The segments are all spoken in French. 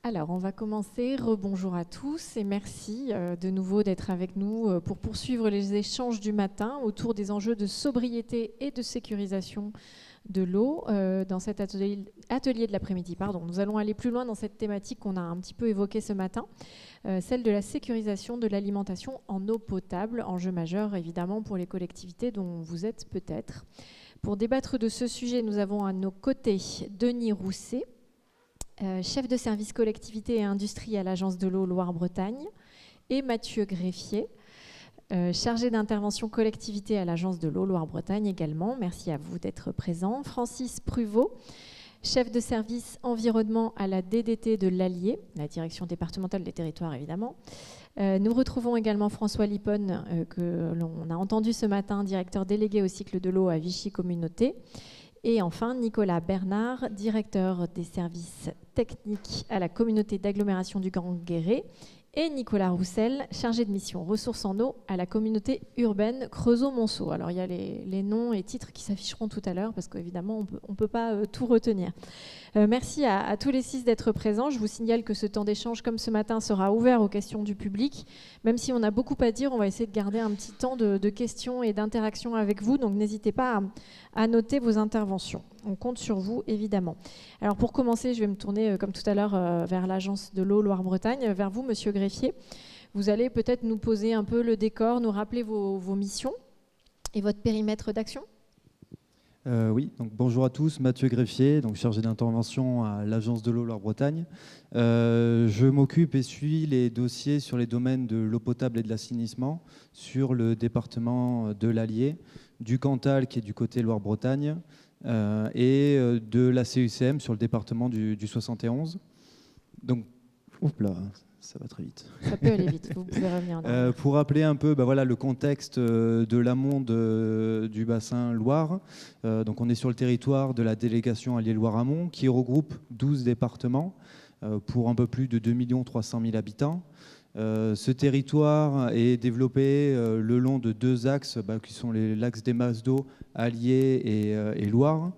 Alors, on va commencer. Rebonjour à tous et merci de nouveau d'être avec nous pour poursuivre les échanges du matin autour des enjeux de sobriété et de sécurisation de l'eau dans cet atelier de l'après-midi. Nous allons aller plus loin dans cette thématique qu'on a un petit peu évoquée ce matin, celle de la sécurisation de l'alimentation en eau potable, enjeu majeur évidemment pour les collectivités dont vous êtes peut-être. Pour débattre de ce sujet, nous avons à nos côtés Denis Rousset, chef de service collectivité et industrie à l'Agence de l'eau Loire-Bretagne, et Mathieu Greffier, chargé d'intervention collectivité à l'Agence de l'eau Loire-Bretagne également. Merci à vous d'être présents. Francis Pruvot, chef de service environnement à la DDT de l'Allier, la direction départementale des territoires évidemment. Nous retrouvons également François Lippon, que l'on a entendu ce matin, directeur délégué au cycle de l'eau à Vichy Communauté. Et enfin, Nicolas Bernard, directeur des services techniques à la communauté d'agglomération du Grand Guéret, et Nicolas Roussel, chargé de mission ressources en eau à la communauté urbaine Creusot-Monceau. Alors, il y a les noms et titres qui s'afficheront tout à l'heure, parce qu'évidemment, on ne peut pas tout retenir. Merci à tous les 6 d'être présents. Je vous signale que ce temps d'échange, comme ce matin, sera ouvert aux questions du public. Même si on a beaucoup à dire, on va essayer de garder un petit temps de questions et d'interaction avec vous. Donc, n'hésitez pas à noter vos interventions. On compte sur vous, évidemment. Alors, pour commencer, je vais me tourner, comme tout à l'heure, vers l'Agence de l'eau Loire-Bretagne, vers vous, Monsieur Greffier. Vous allez peut-être nous poser un peu le décor, nous rappeler vos missions et votre périmètre d'action. Oui, donc bonjour à tous, Mathieu Greffier, donc chargé d'intervention à l'Agence de l'eau Loire-Bretagne. Je m'occupe et suis les dossiers sur les domaines de l'eau potable et de l'assainissement sur le département de l'Allier, du Cantal qui est du côté Loire-Bretagne et de la CUCM sur le département du 71. Donc, ça va très vite. Ça peut aller vite, vous pouvez revenir. Pour rappeler un peu le contexte de l'amont du bassin Loire, donc on est sur le territoire de la délégation Allier-Loire-Amont qui regroupe 12 départements pour un peu plus de 2 300 000 habitants. Ce territoire est développé le long de 2 axes qui sont l'axe des masses d'eau, Allier et Loire.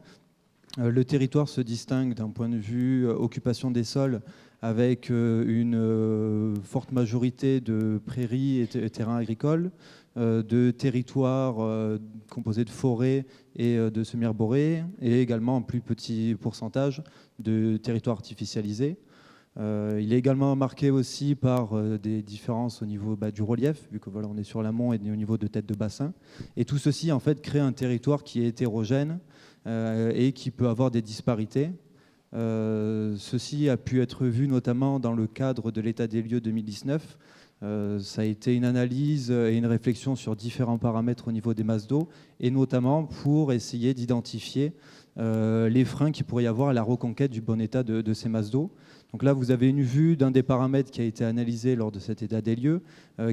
Le territoire se distingue d'un point de vue occupation des sols avec une forte majorité de prairies et terrains agricoles, de territoires composés de forêts et de semi-arborés, et également un plus petit pourcentage de territoires artificialisés. Il est également marqué aussi par des différences au niveau du relief, vu qu'on est sur l'amont et au niveau de tête de bassin. Et tout ceci en fait crée un territoire qui est hétérogène et qui peut avoir des disparités. Ceci a pu être vu notamment dans le cadre de l'état des lieux 2019. Ça a été une analyse et une réflexion sur différents paramètres au niveau des masses d'eau, et notamment pour essayer d'identifier les freins qu'il pourrait y avoir à la reconquête du bon état de ces masses d'eau. Donc là, vous avez une vue d'un des paramètres qui a été analysé lors de cet état des lieux,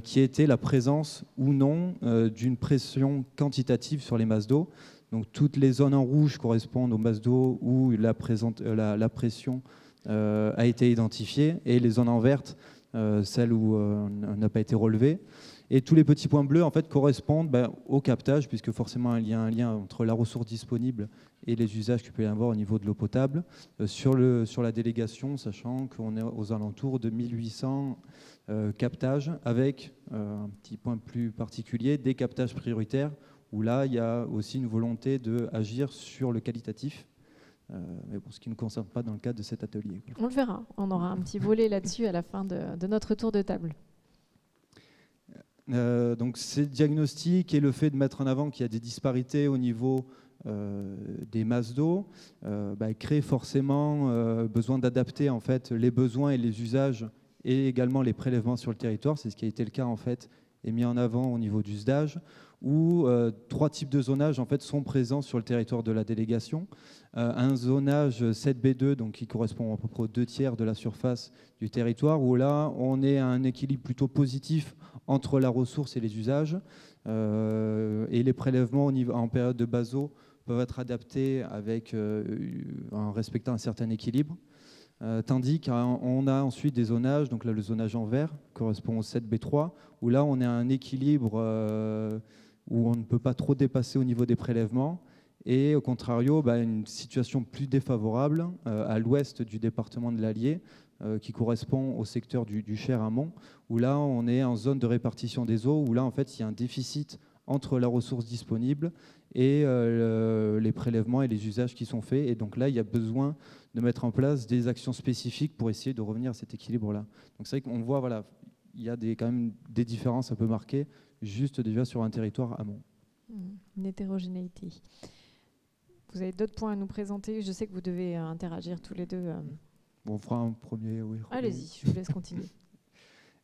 qui était la présence ou non d'une pression quantitative sur les masses d'eau. Donc toutes les zones en rouge correspondent aux masses d'eau où la pression a été identifiée, et les zones en verte, celles où elle n'a pas été relevée. Et tous les petits points bleus en fait, correspondent au captage, puisque forcément il y a un lien entre la ressource disponible et les usages qu'il peut y avoir au niveau de l'eau potable. Sur la délégation, sachant qu'on est aux alentours de 1800 captages, avec un petit point plus particulier, des captages prioritaires, où là, il y a aussi une volonté d'agir sur le qualitatif, mais ce qui ne nous concerne pas dans le cadre de cet atelier. On le verra, on aura un petit volet là-dessus à la fin de notre tour de table. Donc ces diagnostics et le fait de mettre en avant qu'il y a des disparités au niveau des masses d'eau crée forcément besoin d'adapter en fait, les besoins et les usages et également les prélèvements sur le territoire. C'est ce qui a été le cas en fait, et mis en avant au niveau du SDAGE, où 3 types de zonages en fait, sont présents sur le territoire de la délégation. Un zonage 7B2, donc, qui correspond à peu près aux 2/3 de la surface du territoire, où là, on est à un équilibre plutôt positif entre la ressource et les usages. Et les prélèvements en période de base eau peuvent être adaptés en respectant un certain équilibre. Tandis qu'on a ensuite des zonages, donc là le zonage en vert correspond au 7B3, où là on est à un équilibre où on ne peut pas trop dépasser au niveau des prélèvements, et au contrario une situation plus défavorable à l'ouest du département de l'Allier, qui correspond au secteur du Cher amont, où là, on est en zone de répartition des eaux, où là, en fait, il y a un déficit entre la ressource disponible et les prélèvements et les usages qui sont faits. Et donc là, il y a besoin de mettre en place des actions spécifiques pour essayer de revenir à cet équilibre-là. Donc c'est vrai qu'on voit, voilà, il y a quand même des différences un peu marquées, juste déjà sur un territoire amont. Une hétérogénéité. Vous avez d'autres points à nous présenter? Je sais que vous devez interagir tous les deux. Bon, on fera un premier, oui. Allez-y, je vous laisse continuer.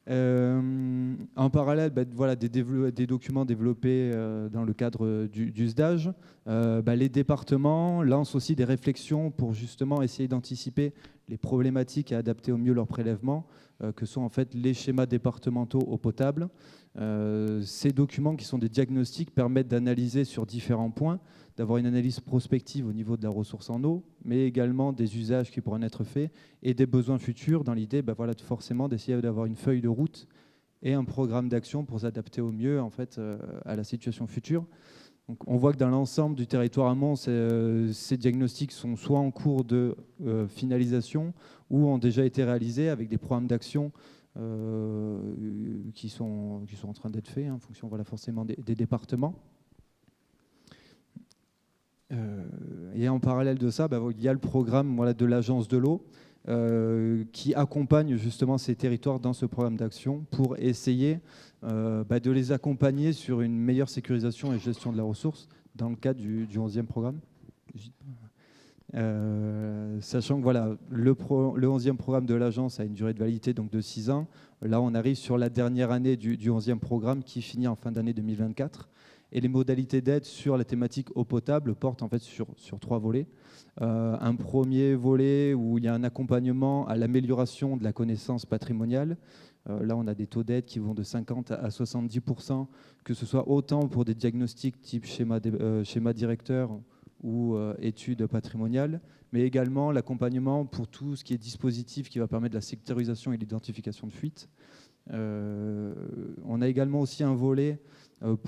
En parallèle, voilà, des documents développés dans le cadre du SDAGE. Les départements lancent aussi des réflexions pour justement essayer d'anticiper les problématiques et adapter au mieux leurs prélèvements, que sont en fait les schémas départementaux eau potable. Ces documents, qui sont des diagnostics, permettent d'analyser sur différents points, d'avoir une analyse prospective au niveau de la ressource en eau, mais également des usages qui pourraient en être faits et des besoins futurs, dans l'idée voilà, forcément d'essayer d'avoir une feuille de route et un programme d'action pour s'adapter au mieux en fait, à la situation future. Donc, on voit que dans l'ensemble du territoire amont, ces diagnostics sont soit en cours de finalisation ou ont déjà été réalisés avec des programmes d'action qui sont en train d'être faits en fonction voilà, forcément des départements. Et en parallèle de ça, il y a le programme voilà, de l'Agence de l'eau qui accompagne justement ces territoires dans ce programme d'action pour essayer de les accompagner sur une meilleure sécurisation et gestion de la ressource dans le cadre du 11e programme. Sachant que voilà, le 11e programme de l'agence a une durée de validité donc de 6 ans. Là, on arrive sur la dernière année du 11e programme qui finit en fin d'année 2024. Et les modalités d'aide sur la thématique eau potable portent en fait sur 3 volets. Un premier volet où il y a un accompagnement à l'amélioration de la connaissance patrimoniale. Là, on a des taux d'aide qui vont de 50 à 70%, que ce soit autant pour des diagnostics type schéma directeur ou études patrimoniales, mais également l'accompagnement pour tout ce qui est dispositif qui va permettre la sécurisation et l'identification de fuites. On a également aussi un volet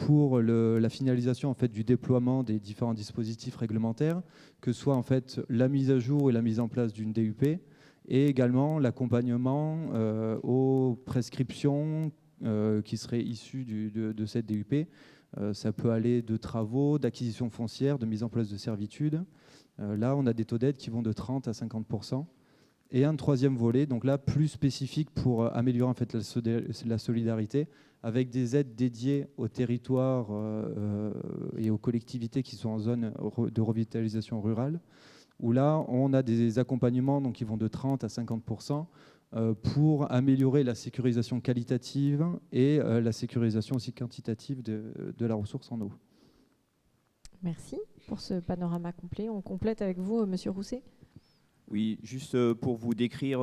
pour la finalisation en fait, du déploiement des différents dispositifs réglementaires, que ce soit en fait, la mise à jour et la mise en place d'une DUP, et également l'accompagnement aux prescriptions qui seraient issues de cette DUP. Ça peut aller de travaux, d'acquisition foncière, de mise en place de servitudes. Là, on a des taux d'aide qui vont de 30 à 50%. Et un troisième volet, donc là, plus spécifique pour améliorer en fait, la solidarité, avec des aides dédiées aux territoires et aux collectivités qui sont en zone de revitalisation rurale, où là, on a des accompagnements donc, qui vont de 30 à 50% pour améliorer la sécurisation qualitative et la sécurisation aussi quantitative de la ressource en eau. Merci pour ce panorama complet. On complète avec vous, Monsieur Rousset. Oui, juste pour vous décrire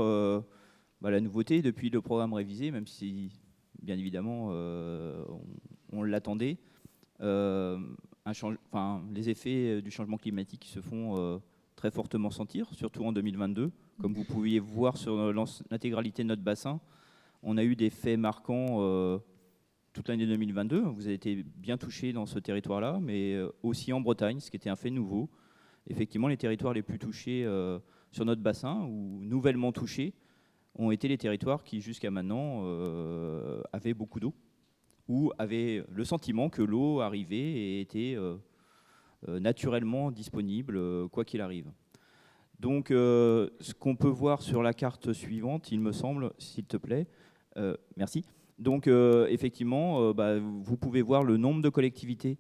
la nouveauté depuis le programme révisé, même si, bien évidemment, on l'attendait. Les effets du changement climatique se font très fortement sentir, surtout en 2022. Comme vous pouviez voir sur l'intégralité de notre bassin, on a eu des faits marquants toute l'année 2022. Vous avez été bien touchés dans ce territoire-là, mais aussi en Bretagne, ce qui était un fait nouveau. Effectivement, les territoires les plus touchés sur notre bassin, ou nouvellement touchés, ont été les territoires qui, jusqu'à maintenant, avaient beaucoup d'eau, ou avaient le sentiment que l'eau arrivait et était naturellement disponible, quoi qu'il arrive. Donc, ce qu'on peut voir sur la carte suivante, il me semble, s'il te plaît, merci. Donc, effectivement, vous pouvez voir le nombre de collectivités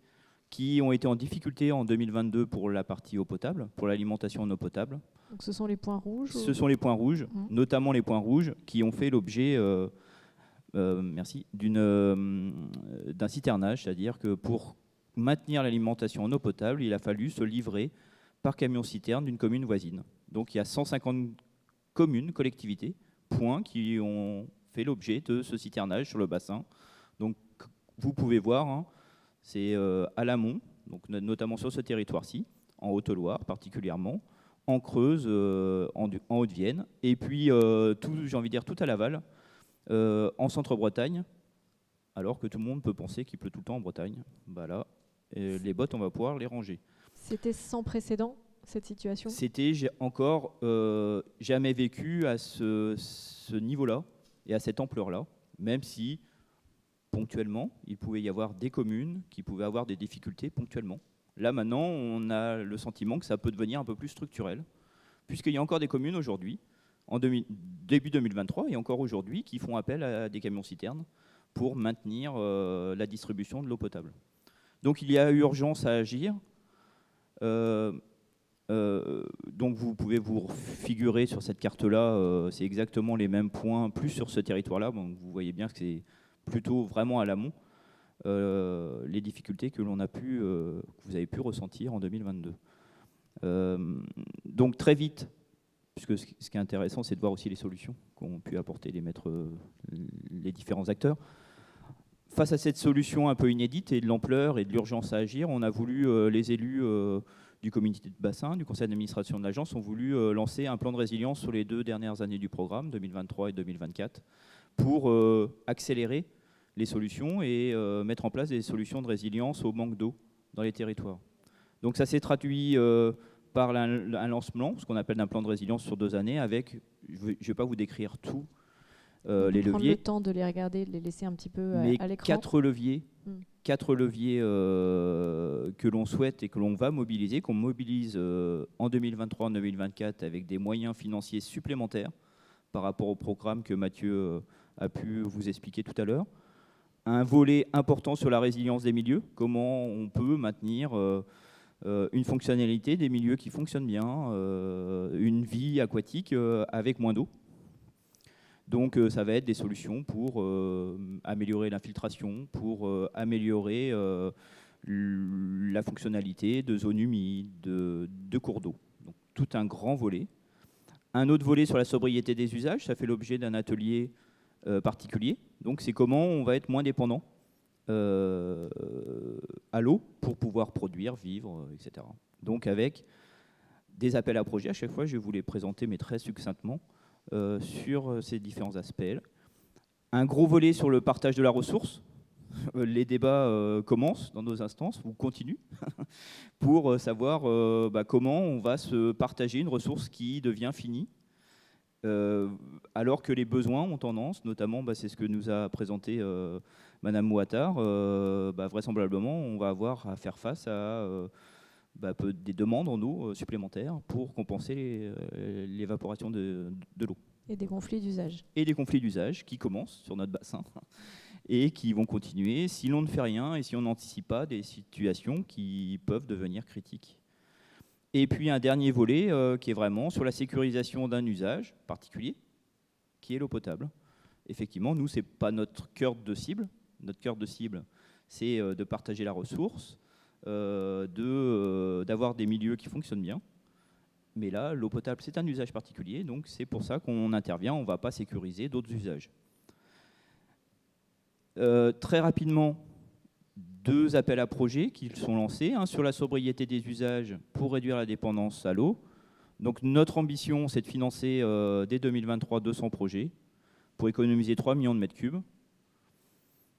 qui ont été en difficulté en 2022 pour la partie eau potable, pour l'alimentation en eau potable. Donc ce sont les points rouges. Ce sont les points rouges, notamment les points rouges, qui ont fait l'objet d'un citernage, c'est-à-dire que pour maintenir l'alimentation en eau potable, il a fallu se livrer par camion-citerne d'une commune voisine. Donc il y a 150 communes, collectivités, points, qui ont fait l'objet de ce citernage sur le bassin. Donc vous pouvez voir, c'est à l'amont, donc notamment sur ce territoire-ci, en Haute-Loire particulièrement, en Creuse, en Haute-Vienne, et puis j'ai envie de dire tout à l'aval, en Centre-Bretagne, alors que tout le monde peut penser qu'il pleut tout le temps en Bretagne. Là, les bottes, on va pouvoir les ranger. C'était sans précédent, cette situation? J'ai encore jamais vécu à ce niveau-là et à cette ampleur-là, même si ponctuellement, il pouvait y avoir des communes qui pouvaient avoir des difficultés ponctuellement. Là, maintenant, on a le sentiment que ça peut devenir un peu plus structurel, puisqu'il y a encore des communes aujourd'hui, début 2023, et encore aujourd'hui, qui font appel à des camions-citernes pour maintenir la distribution de l'eau potable. Donc il y a urgence à agir. Donc vous pouvez vous figurer sur cette carte-là, c'est exactement les mêmes points, plus sur ce territoire-là. Bon, vous voyez bien que c'est plutôt vraiment à l'amont les difficultés que vous avez pu ressentir en 2022. Donc très vite, puisque ce qui est intéressant, c'est de voir aussi les solutions qu'ont pu apporter les différents acteurs. Face à cette solution un peu inédite et de l'ampleur et de l'urgence à agir, on a voulu, les élus du comité de bassin, du conseil d'administration de l'agence, ont voulu lancer un plan de résilience sur les 2 dernières années du programme, 2023 et 2024, pour accélérer les solutions et mettre en place des solutions de résilience au manque d'eau dans les territoires. Donc ça s'est traduit par un lancement, ce qu'on appelle un plan de résilience sur 2 années, avec, je ne vais pas vous décrire tout, les leviers. Prendre le temps de les regarder, de les laisser un petit peu à l'écran. 4 leviers, 4 leviers que l'on souhaite et que l'on va mobiliser, qu'on mobilise en 2023, en 2024 avec des moyens financiers supplémentaires par rapport au programme que Mathieu a pu vous expliquer tout à l'heure. Un volet important sur la résilience des milieux, comment on peut maintenir une fonctionnalité des milieux qui fonctionnent bien, une vie aquatique avec moins d'eau. Donc ça va être des solutions pour améliorer l'infiltration, pour améliorer la fonctionnalité de zones humides, de cours d'eau. Donc tout un grand volet. Un autre volet sur la sobriété des usages, ça fait l'objet d'un atelier particulier. Donc c'est comment on va être moins dépendant à l'eau pour pouvoir produire, vivre, etc. Donc avec des appels à projets, à chaque fois je vais vous les présenter, mais très succinctement, sur ces différents aspects. Un gros volet sur le partage de la ressource. Les débats commencent dans nos instances, ou continuent, pour savoir comment on va se partager une ressource qui devient finie, alors que les besoins ont tendance, notamment, c'est ce que nous a présenté Madame Mouattard, vraisemblablement, on va avoir à faire face à des demandes en eau supplémentaires pour compenser l'évaporation de l'eau. Et des conflits d'usage. Et des conflits d'usage qui commencent sur notre bassin et qui vont continuer si l'on ne fait rien et si on n'anticipe pas des situations qui peuvent devenir critiques. Et puis un dernier volet qui est vraiment sur la sécurisation d'un usage particulier, qui est l'eau potable. Effectivement, nous, ce n'est pas notre cœur de cible. Notre cœur de cible, c'est de partager la ressource, d'avoir des milieux qui fonctionnent bien. Mais là, l'eau potable, c'est un usage particulier, donc c'est pour ça qu'on intervient, on ne va pas sécuriser d'autres usages. Très rapidement, 2 appels à projets qui sont lancés, un sur la sobriété des usages pour réduire la dépendance à l'eau. Donc notre ambition, c'est de financer dès 2023 200 projets pour économiser 3 millions de mètres cubes.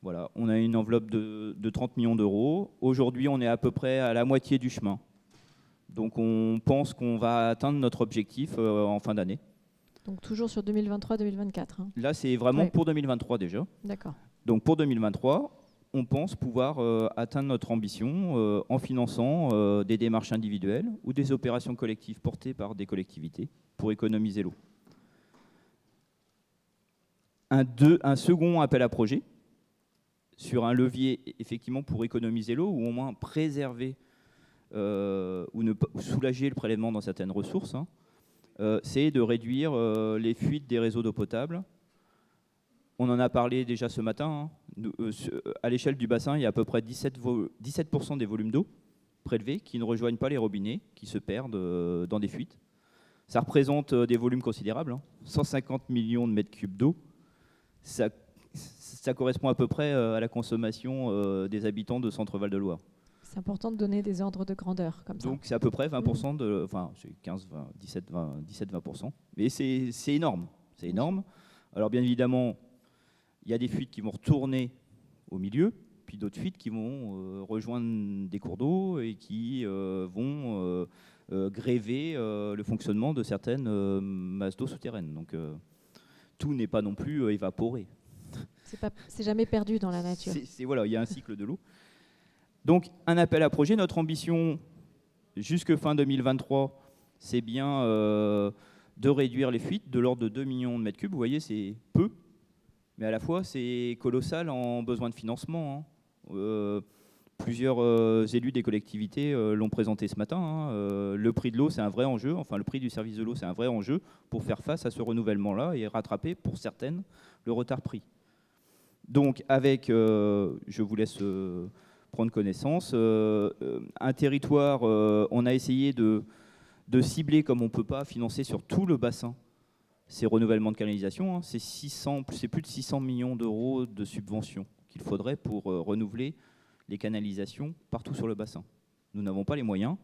Voilà, on a une enveloppe de 30 millions d'euros. Aujourd'hui, on est à peu près à la moitié du chemin. Donc on pense qu'on va atteindre notre objectif en fin d'année. Donc toujours sur 2023-2024. Hein. Là, c'est vraiment pour 2023 déjà. D'accord. Donc pour 2023, on pense pouvoir atteindre notre ambition en finançant des démarches individuelles ou des opérations collectives portées par des collectivités pour économiser l'eau. Un second appel à projet sur un levier effectivement pour économiser l'eau ou au moins préserver ou soulager le prélèvement dans certaines ressources, c'est de réduire les fuites des réseaux d'eau potable. On en a parlé déjà ce matin. À l'échelle du bassin, il y a à peu près 17% des volumes d'eau prélevés qui ne rejoignent pas les robinets, qui se perdent dans des fuites. Ça représente des volumes considérables, 150 millions de mètres cubes d'eau. Ça correspond à peu près à la consommation des habitants de Centre-Val de Loire. C'est important de donner des ordres de grandeur comme ça. Donc c'est à peu près 20% de, enfin c'est 15, 20, 17-20%. Mais c'est énorme, c'est énorme. Alors bien évidemment, il y a des fuites qui vont retourner au milieu, puis d'autres fuites qui vont rejoindre des cours d'eau et qui vont gréver le fonctionnement de certaines masses d'eau souterraines. Donc tout n'est pas non plus évaporé. C'est jamais perdu dans la nature. Voilà, il y a un cycle de l'eau. Donc un appel à projet. Notre ambition, jusque fin 2023, c'est bien de réduire les fuites de l'ordre de 2 millions de mètres cubes. Vous voyez, c'est peu, mais à la fois, c'est colossal en besoin de financement. Plusieurs élus des collectivités l'ont présenté ce matin. Le prix de l'eau, c'est un vrai enjeu. Enfin, le prix du service de l'eau, c'est un vrai enjeu pour faire face à ce renouvellement-là et rattraper, pour certaines, le retard pris. Donc, avec, je vous laisse prendre connaissance, un territoire, on a essayé de cibler, comme on ne peut pas financer sur tout le bassin ces renouvellements de canalisation. C'est plus de 600 millions d'euros de subventions qu'il faudrait pour renouveler les canalisations partout sur le bassin. Nous n'avons pas les moyens,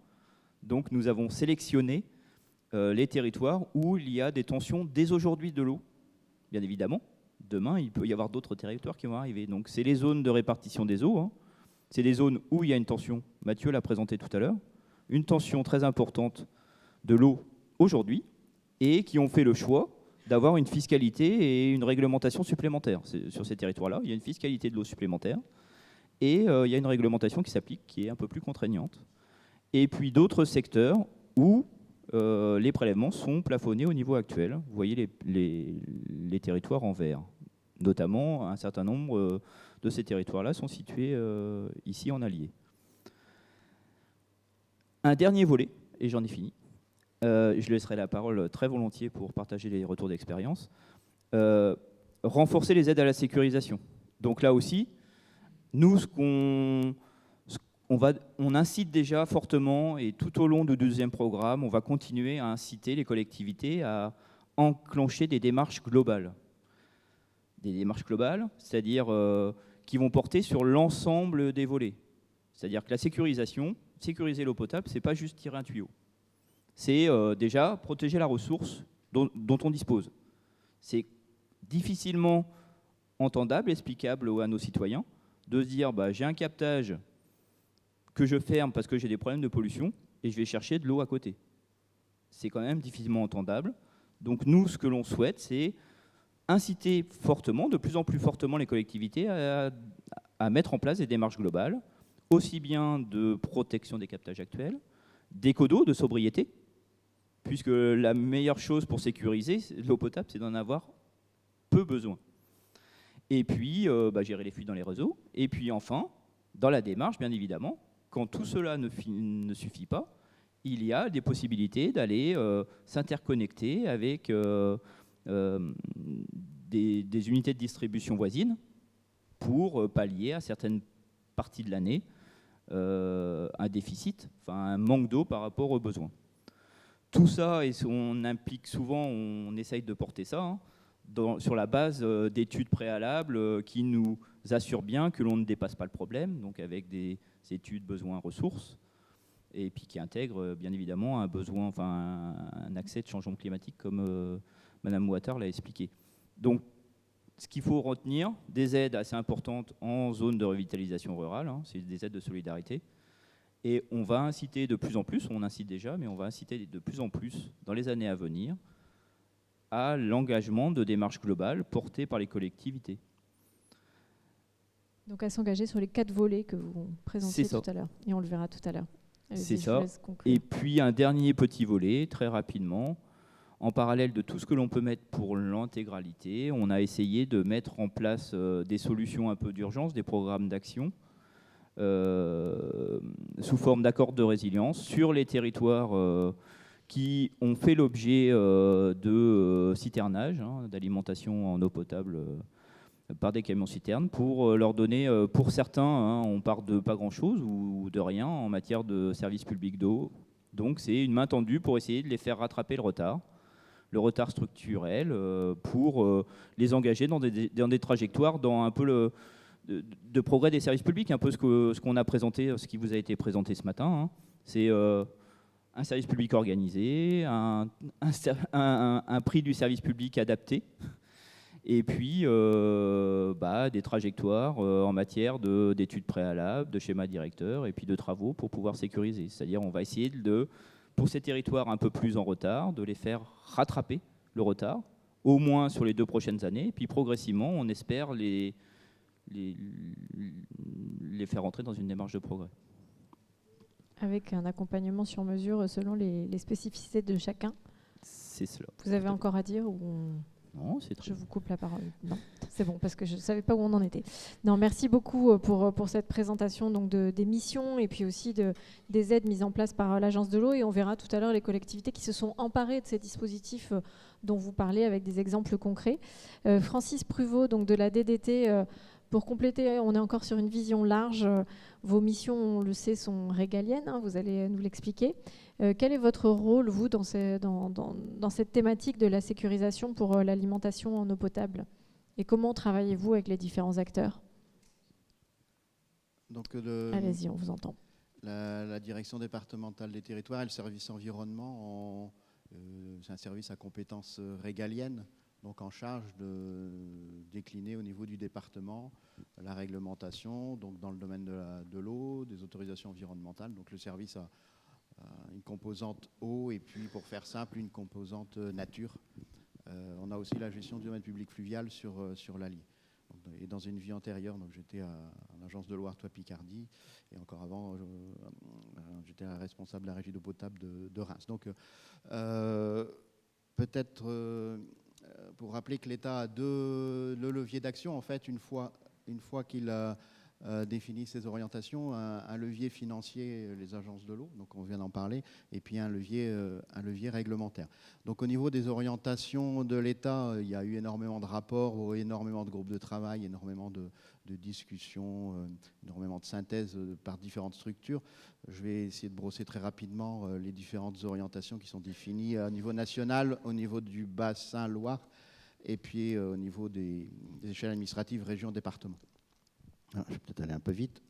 donc nous avons sélectionné les territoires où il y a des tensions dès aujourd'hui de l'eau. Bien évidemment, demain, il peut y avoir d'autres territoires qui vont arriver. Donc c'est les zones de répartition des eaux. C'est des zones où il y a une tension, Mathieu l'a présenté tout à l'heure, une tension très importante de l'eau aujourd'hui, et qui ont fait le choix d'avoir une fiscalité et une réglementation supplémentaire. Sur ces territoires-là, il y a une fiscalité de l'eau supplémentaire, et il y a une réglementation qui s'applique, qui est un peu plus contraignante. Et puis d'autres secteurs où les prélèvements sont plafonnés au niveau actuel. Vous voyez les territoires en vert. Notamment, un certain nombre de ces territoires-là sont situés ici en Allier. Un dernier volet, et j'en ai fini. Je laisserai la parole très volontiers pour partager les retours d'expérience. Renforcer les aides à la sécurisation. Donc là aussi, nous, on incite déjà fortement, et tout au long du deuxième programme, on va continuer à inciter les collectivités à enclencher des démarches globales. Des démarches globales, c'est-à-dire qui vont porter sur l'ensemble des volets. C'est-à-dire que la sécuriser l'eau potable, ce n'est pas juste tirer un tuyau. C'est déjà protéger la ressource dont on dispose. C'est difficilement entendable, explicable à nos citoyens, de se dire j'ai un captage que je ferme parce que j'ai des problèmes de pollution et je vais chercher de l'eau à côté. C'est quand même difficilement entendable. Donc nous, ce que l'on souhaite, c'est inciter fortement, de plus en plus fortement les collectivités à mettre en place des démarches globales, aussi bien de protection des captages actuels, d'éco-d'eau, de sobriété, puisque la meilleure chose pour sécuriser l'eau potable, c'est d'en avoir peu besoin. Et puis, gérer les fuites dans les réseaux. Et puis enfin, dans la démarche, bien évidemment, quand tout cela ne suffit pas, il y a des possibilités d'aller s'interconnecter avec des unités de distribution voisines pour pallier à certaines parties de l'année un déficit, un manque d'eau par rapport aux besoins. Tout ça, et on implique souvent, on essaye de porter ça, sur la base d'études préalables qui nous assurent bien que l'on ne dépasse pas le problème, donc avec des études besoins-ressources, et puis qui intègrent bien évidemment un besoin, un accès de changement climatique comme Madame Water l'a expliqué. Donc, ce qu'il faut retenir, des aides assez importantes en zone de revitalisation rurale, c'est des aides de solidarité, et on va inciter de plus en plus, on incite déjà, mais on va inciter de plus en plus dans les années à venir à l'engagement de démarches globales portées par les collectivités. Donc à s'engager sur les 4 volets que vous présentiez tout à l'heure, et on le verra tout à l'heure. C'est ça. Et puis un dernier petit volet, très rapidement, en parallèle de tout ce que l'on peut mettre pour l'intégralité, on a essayé de mettre en place des solutions un peu d'urgence, des programmes d'action, sous forme d'accords de résilience sur les territoires qui ont fait l'objet de citernage, d'alimentation en eau potable par des camions-citernes, pour leur donner, pour certains, on part de pas grand-chose ou de rien en matière de services publics d'eau. Donc c'est une main tendue pour essayer de les faire rattraper le retard structurel, pour les engager dans des trajectoires, dans un peu de progrès des services publics, un peu ce qu'on a présenté, ce qui vous a été présenté ce matin. C'est un service public organisé, un prix du service public adapté, Et puis, des trajectoires en matière d'études préalables, de schémas directeurs et puis de travaux pour pouvoir sécuriser. C'est-à-dire on va essayer, pour ces territoires un peu plus en retard, de les faire rattraper le retard, au moins sur les 2 prochaines années. Et puis progressivement, on espère les faire entrer dans une démarche de progrès. Avec un accompagnement sur mesure selon les spécificités de chacun. C'est cela. Vous avez encore à dire ou Non, c'est très Je vous coupe la parole. Non, c'est bon, parce que je ne savais pas où on en était. Non, merci beaucoup pour cette présentation donc des missions et puis aussi des aides mises en place par l'Agence de l'eau. Et on verra tout à l'heure les collectivités qui se sont emparées de ces dispositifs dont vous parlez avec des exemples concrets. Francis Pruvot, donc de la DDT, pour compléter, on est encore sur une vision large. Vos missions, on le sait, sont régaliennes, hein, vous allez nous l'expliquer. Quel est votre rôle, vous, dans cette thématique de la sécurisation pour l'alimentation en eau potable? Et comment travaillez-vous avec les différents acteurs? Donc, allez-y, on vous entend. La direction départementale des territoires et le service environnement, c'est un service à compétences régaliennes, donc en charge de décliner au niveau du département la réglementation, donc dans le domaine de l'eau, des autorisations environnementales. Donc le service a une composante eau et puis, pour faire simple, une composante nature. On a aussi la gestion du domaine public fluvial sur l'Allier. Et dans une vie antérieure, donc j'étais à l'agence de Loire-Tois-Picardie, et encore avant, j'étais responsable de la régie d'eau potable de Reims. Donc peut-être pour rappeler que l'État a le levier d'action, en fait, une fois qu'il a définit ses orientations, un levier financier, les agences de l'eau, donc on vient d'en parler, et puis un levier réglementaire. Donc au niveau des orientations de l'État, il y a eu énormément de rapports, énormément de groupes de travail, énormément de discussions, énormément de synthèses par différentes structures. Je vais essayer de brosser très rapidement les différentes orientations qui sont définies au niveau national, au niveau du bassin Loire, et puis au niveau des échelles administratives, régions, départements. Je vais peut-être aller un peu vite.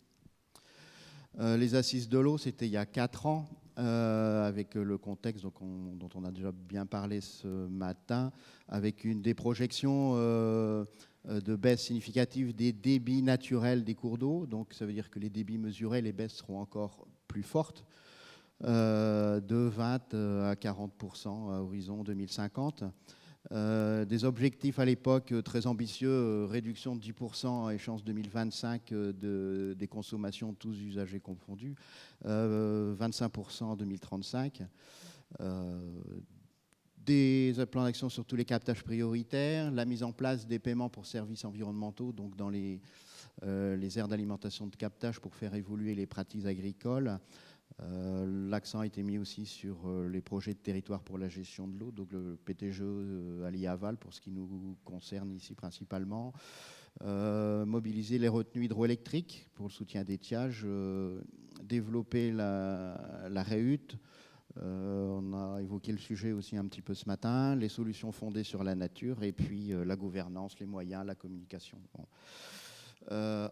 Les assises de l'eau, c'était il y a 4 ans, avec le contexte dont on a déjà bien parlé ce matin, avec des projections de baisse significative des débits naturels des cours d'eau. Donc ça veut dire que les débits mesurés, les baisses seront encore plus fortes, de 20 à 40% à horizon 2050. Des objectifs à l'époque très ambitieux, réduction de 10% à échéance 2025 des consommations tous usagers confondus, 25% en 2035. Des plans d'action sur tous les captages prioritaires, la mise en place des paiements pour services environnementaux, donc dans les aires d'alimentation de captage pour faire évoluer les pratiques agricoles. L'accent a été mis aussi sur les projets de territoire pour la gestion de l'eau, donc le PTGE Allier-Aval pour ce qui nous concerne ici principalement. Mobiliser les retenues hydroélectriques pour le soutien d'étiage, développer la réhute. On a évoqué le sujet aussi un petit peu ce matin, les solutions fondées sur la nature et puis la gouvernance, les moyens, la communication. Bon.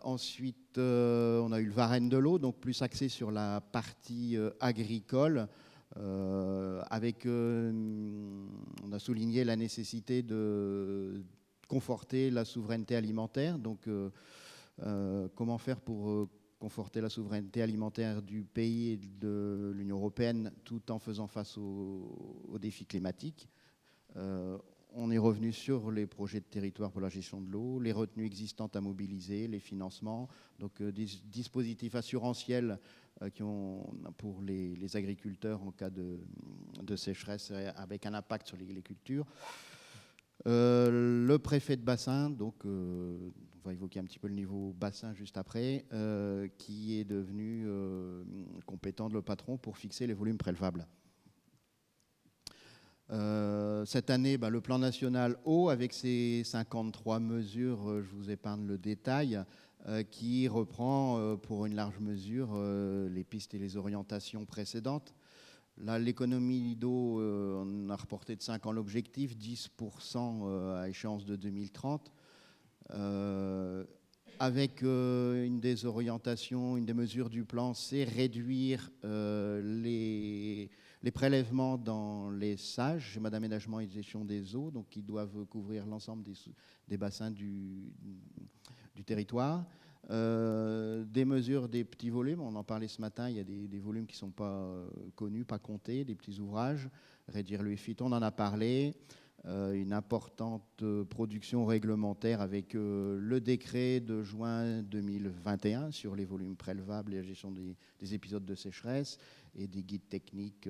Ensuite, on a eu le Varenne de l'eau, donc plus axé sur la partie agricole, avec, on a souligné la nécessité de conforter la souveraineté alimentaire. Donc, comment faire pour conforter la souveraineté alimentaire du pays et de l'Union européenne tout en faisant face aux défis climatiques. On est revenu sur les projets de territoire pour la gestion de l'eau, les retenues existantes à mobiliser, les financements, donc des dispositifs assurantiels pour les agriculteurs en cas de sécheresse avec un impact sur les cultures. Le préfet de bassin, donc on va évoquer un petit peu le niveau bassin juste après, qui est devenu compétent, le patron, pour fixer les volumes prélevables. Cette année, le plan national eau, avec ses 53 mesures, je vous épargne le détail, qui reprend pour une large mesure les pistes et les orientations précédentes. Là, l'économie d'eau, on a reporté de 5 ans l'objectif, 10% à échéance de 2030. avec une des orientations, une des mesures du plan, c'est réduire les prélèvements dans les SAGE, schéma d'aménagement et de gestion des eaux, donc qui doivent couvrir l'ensemble des bassins du territoire. Des mesures des petits volumes, on en parlait ce matin, il y a des volumes qui ne sont pas connus, pas comptés, des petits ouvrages, réduire le FIT, on en a parlé. Une importante production réglementaire avec le décret de juin 2021 sur les volumes prélevables et la gestion des épisodes de sécheresse et des guides techniques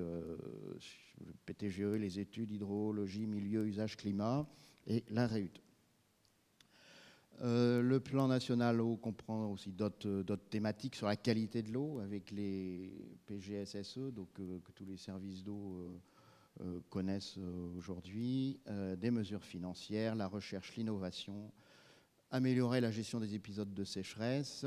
PTGE, les études hydrologie, milieu, usage, climat et la REUT. Le plan national eau comprend aussi d'autres thématiques sur la qualité de l'eau avec les PGSSE, donc que tous les services d'eau connaissent aujourd'hui, des mesures financières, la recherche, l'innovation, améliorer la gestion des épisodes de sécheresse,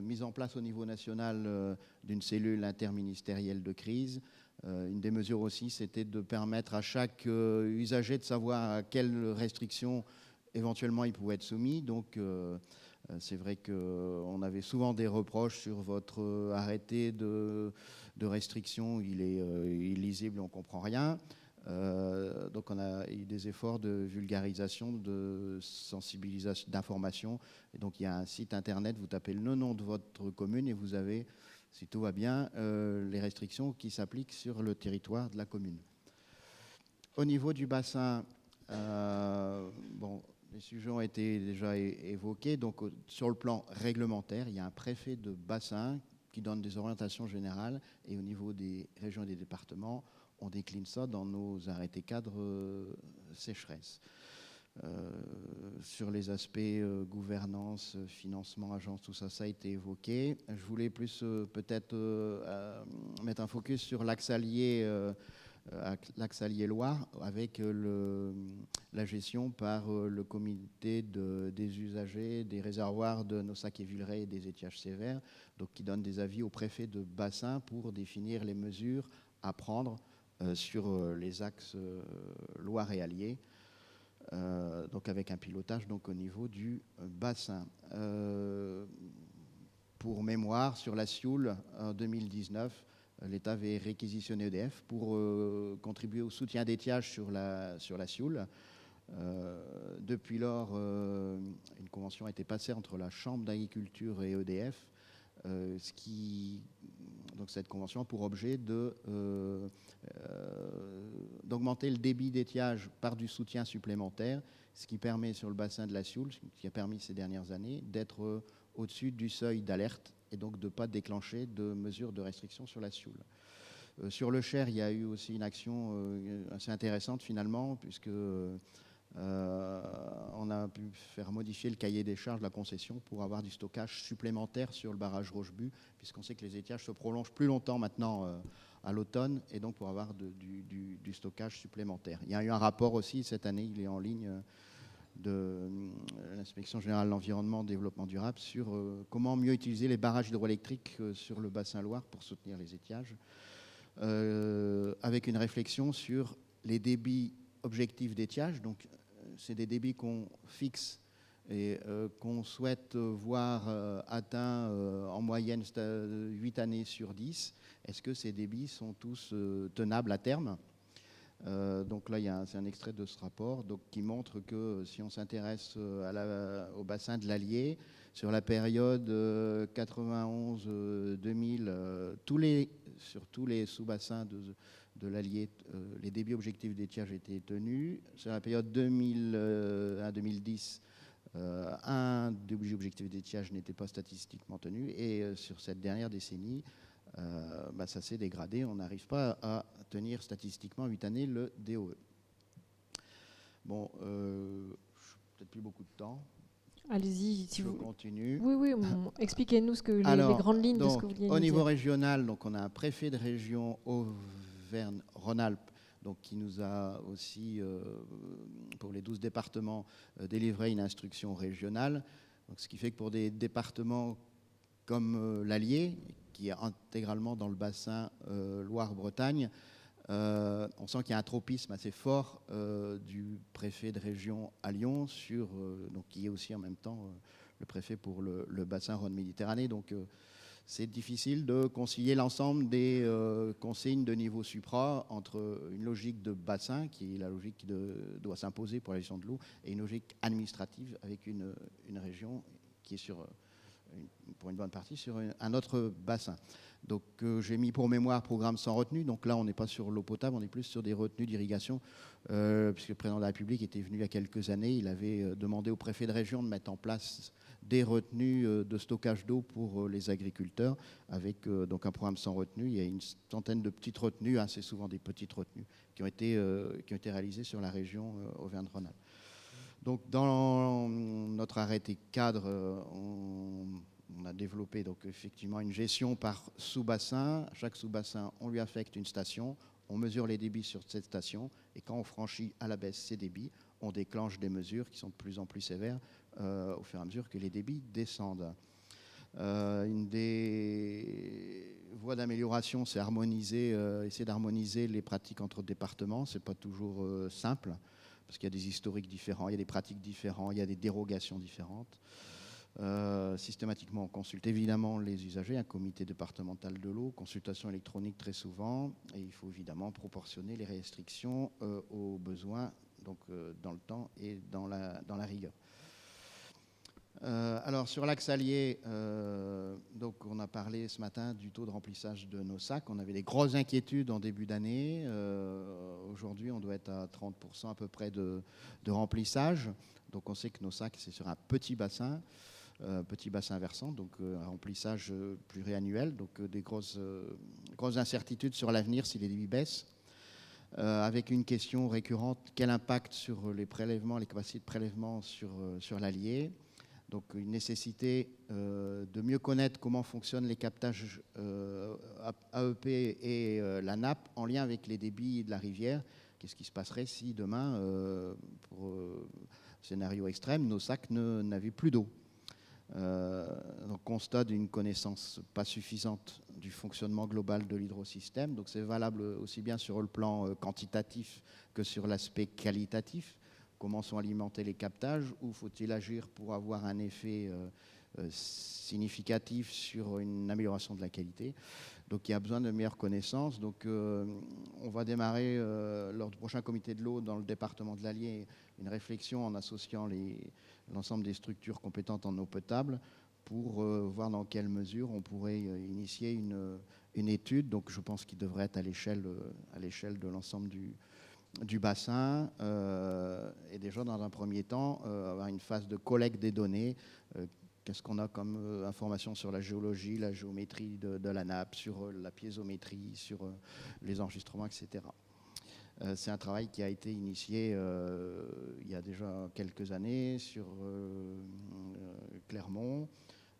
mise en place au niveau national d'une cellule interministérielle de crise. Une des mesures aussi, c'était de permettre à chaque usager de savoir à quelles restrictions éventuellement il pouvait être soumis. Donc c'est vrai qu'on avait souvent des reproches sur votre arrêté de restriction, il est illisible, on ne comprend rien. Donc on a eu des efforts de vulgarisation, de sensibilisation, d'information. Et donc il y a un site internet, vous tapez le nom de votre commune et vous avez, si tout va bien, les restrictions qui s'appliquent sur le territoire de la commune. Au niveau du bassin, les sujets ont été déjà évoqués. Donc sur le plan réglementaire, il y a un préfet de bassin qui donne des orientations générales, et au niveau des régions et des départements, on décline ça dans nos arrêtés cadres sécheresse. Sur les aspects gouvernance, financement, agence, tout ça, ça a été évoqué. Je voulais plus peut-être mettre un focus sur l'axe allié Loire, avec la gestion par le comité des usagers des réservoirs de Nossac et Villeray et des étiages sévères, donc qui donne des avis au préfet de bassin pour définir les mesures à prendre sur les axes Loire et Allier, donc avec un pilotage donc, au niveau du bassin. Pour mémoire, sur la Sioule, en 2019, l'État avait réquisitionné EDF pour contribuer au soutien d'étiage sur la Sioule. Depuis lors, une convention a été passée entre la Chambre d'agriculture et EDF, donc cette convention a pour objet d'augmenter le débit d'étiage par du soutien supplémentaire, ce qui permet sur le bassin de la Sioule, ce qui a permis ces dernières années, d'être au-dessus du seuil d'alerte et donc de ne pas déclencher de mesures de restriction sur la Sioule. Sur le Cher, il y a eu aussi une action assez intéressante finalement, puisque on a pu faire modifier le cahier des charges de la concession pour avoir du stockage supplémentaire sur le barrage Rochebu, puisqu'on sait que les étiages se prolongent plus longtemps maintenant à l'automne, et donc pour avoir du stockage supplémentaire. Il y a eu un rapport aussi cette année, il est en ligne, de l'Inspection générale de l'environnement et du développement durable sur comment mieux utiliser les barrages hydroélectriques sur le bassin Loire pour soutenir les étiages, avec une réflexion sur les débits objectifs d'étiage. Donc c'est des débits qu'on fixe et qu'on souhaite voir atteints en moyenne 8 années sur 10. Est-ce que ces débits sont tous tenables à terme ? Donc là, c'est un extrait de ce rapport qui montre que si on s'intéresse au bassin de l'Allier, sur la période 91-2000, sur tous les sous-bassins de l'Allier, les débits objectifs d'étiage étaient tenus. Sur la période 2001-2010, un débit objectif d'étiage n'était pas statistiquement tenu. Et sur cette dernière décennie, ça s'est dégradé. On n'arrive pas à tenir statistiquement 8 années le DOE. Bon, peut-être plus beaucoup de temps. Allez-y, si je vous continue. Oui, expliquez-nous les grandes lignes de ce que vous vouliez au niveau dire. régional, donc on a un préfet de région Auvergne-Rhône-Alpes, donc qui nous a aussi, pour les 12 départements, délivré une instruction régionale. Donc, ce qui fait que pour des départements comme l'Allier, qui est intégralement dans le bassin Loire-Bretagne, on sent qu'il y a un tropisme assez fort du préfet de région à Lyon, donc qui est aussi en même temps le préfet pour le bassin Rhône-Méditerranée. Donc c'est difficile de concilier l'ensemble des consignes de niveau supra entre une logique de bassin, qui est la logique qui doit s'imposer pour la gestion de l'eau, et une logique administrative avec une région qui est pour une bonne partie sur un autre bassin. Donc j'ai mis pour mémoire programme sans retenue. Donc là, on n'est pas sur l'eau potable, on est plus sur des retenues d'irrigation, puisque le président de la République était venu il y a quelques années. Il avait demandé au préfet de région de mettre en place des retenues de stockage d'eau pour les agriculteurs, avec donc un programme sans retenue. Il y a une centaine de petites retenues, c'est souvent des petites retenues, qui ont été réalisées sur la région Auvergne-Rhône-Alpes. Donc dans notre arrêté cadre, on a développé donc effectivement une gestion par sous-bassin. Chaque sous-bassin, on lui affecte une station, on mesure les débits sur cette station, et quand on franchit à la baisse ces débits, on déclenche des mesures qui sont de plus en plus sévères au fur et à mesure que les débits descendent. Une des voies d'amélioration, c'est essayer d'harmoniser les pratiques entre départements. Ce n'est pas toujours simple, parce qu'il y a des historiques différents, il y a des pratiques différentes, il y a des dérogations différentes. Systématiquement, on consulte évidemment les usagers, un comité départemental de l'eau, consultation électronique très souvent, et il faut évidemment proportionner les restrictions aux besoins, donc dans le temps et dans la rigueur. Alors sur l'axe allié, donc on a parlé ce matin du taux de remplissage de nos sacs. On avait des grosses inquiétudes en début d'année. Aujourd'hui, on doit être à 30% à peu près de remplissage. Donc on sait que nos sacs, c'est sur un petit bassin versant, donc un remplissage pluriannuel, donc des grosses incertitudes sur l'avenir si les débits baissent. Avec une question récurrente, quel impact sur les prélèvements, les capacités de prélèvement sur l'Allier. Donc une nécessité de mieux connaître comment fonctionnent les captages AEP et la nappe en lien avec les débits de la rivière. Qu'est-ce qui se passerait si demain, pour scénario extrême, nos sacs n'avaient plus d'eau? Donc constat d'une connaissance pas suffisante du fonctionnement global de l'hydrosystème. Donc c'est valable aussi bien sur le plan quantitatif que sur l'aspect qualitatif. Comment sont alimentés les captages? Où faut-il agir pour avoir un effet significatif sur une amélioration de la qualité? Donc il y a besoin de meilleures connaissances. Donc on va démarrer lors du prochain comité de l'eau dans le département de l'Allier une réflexion en associant l'ensemble des structures compétentes en eau potable pour voir dans quelle mesure on pourrait initier une étude. Donc je pense qu'il devrait être à l'échelle de l'ensemble du bassin et déjà dans un premier temps avoir une phase de collecte des données. Qu'est-ce qu'on a comme information sur la géologie, la géométrie de la nappe, sur la piézométrie, sur les enregistrements, etc. C'est un travail qui a été initié il y a déjà quelques années sur Clermont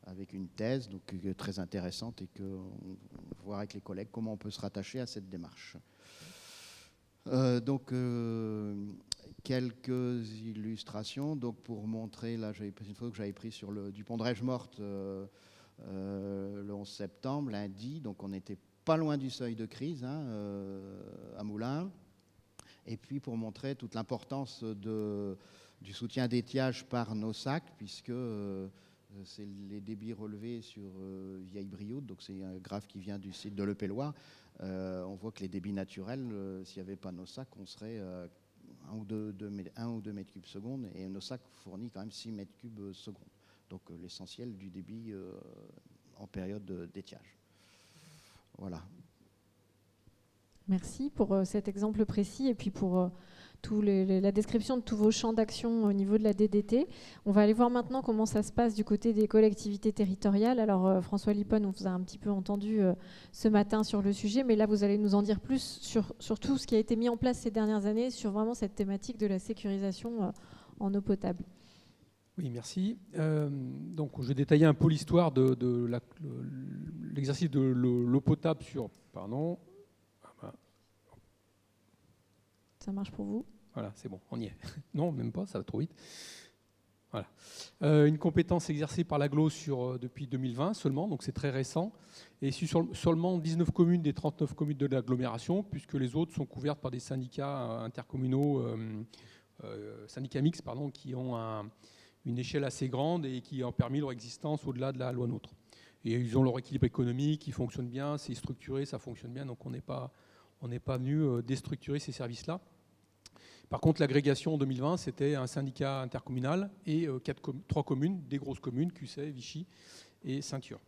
avec une thèse donc, très intéressante et qu'on va voir avec les collègues comment on peut se rattacher à cette démarche. Donc, quelques illustrations donc pour montrer, là j'avais pris une photo que j'avais prise du pont de Rège-Morte le 11 septembre, lundi, donc on n'était pas loin du seuil de crise à Moulins, et puis pour montrer toute l'importance du soutien d'étiage par nos sacs, puisque c'est les débits relevés sur Vieille Brioude, donc c'est un graphe qui vient du site de l'Eupéloir. On voit que les débits naturels, s'il n'y avait pas nos sacs, on serait 1 ou 2 mètres cubes seconde, et nos sacs fournissent quand même 6 mètres cubes seconde. Donc l'essentiel du débit en période d'étiage. Voilà. Merci pour cet exemple précis et puis pour la description de tous vos champs d'action au niveau de la DDT. On va aller voir maintenant comment ça se passe du côté des collectivités territoriales. Alors François Lippon, on vous a un petit peu entendu ce matin sur le sujet, mais là vous allez nous en dire plus sur tout ce qui a été mis en place ces dernières années sur vraiment cette thématique de la sécurisation en eau potable. Oui, merci. Donc, je vais détailler un peu l'histoire de l'exercice de l'eau potable sur... Pardon. Ça marche pour vous? Voilà, c'est bon, on y est. Non, même pas, ça va trop vite. Voilà. Une compétence exercée par l'AGLO depuis 2020 seulement, donc c'est très récent. Et sur seulement 19 communes des 39 communes de l'agglomération, puisque les autres sont couvertes par des syndicats intercommunaux, syndicats mixtes, qui ont une échelle assez grande et qui ont permis leur existence au-delà de la loi NOTRe. Et ils ont leur équilibre économique, ils fonctionnent bien, c'est structuré, ça fonctionne bien, donc on n'est pas venu déstructurer ces services-là. Par contre, l'agrégation en 2020, c'était un syndicat intercommunal et 3 communes, des grosses communes, Cussey, Vichy et Saint-Thieur.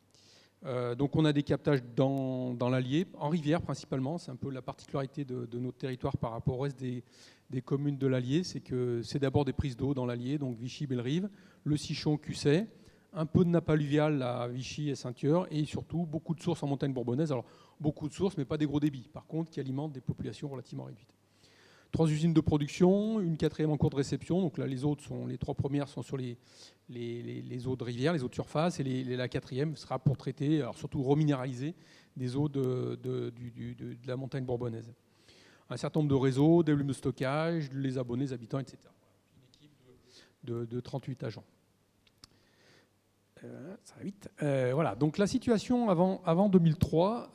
Donc on a des captages dans l'Allier, en rivière principalement, c'est un peu la particularité de notre territoire par rapport au reste des communes de l'Allier, c'est que c'est d'abord des prises d'eau dans l'Allier, donc Vichy, Bellerive, le Sichon, Cussey, un peu de nappe alluviale à Vichy et Saint-Thieur, et surtout beaucoup de sources en montagne bourbonnaise. Alors beaucoup de sources, mais pas des gros débits, par contre, qui alimentent des populations relativement réduites. 3 usines de production, une 4e en cours de réception. Donc là, les 3 premières sont sur les eaux de rivière, les eaux de surface, et la 4e sera pour traiter, alors surtout reminéraliser, des eaux de la montagne bourbonnaise. Un certain nombre de réseaux, des volumes de stockage, les abonnés, les habitants, etc. Une équipe de 38 agents. Ça va vite. Voilà. Donc la situation avant 2003.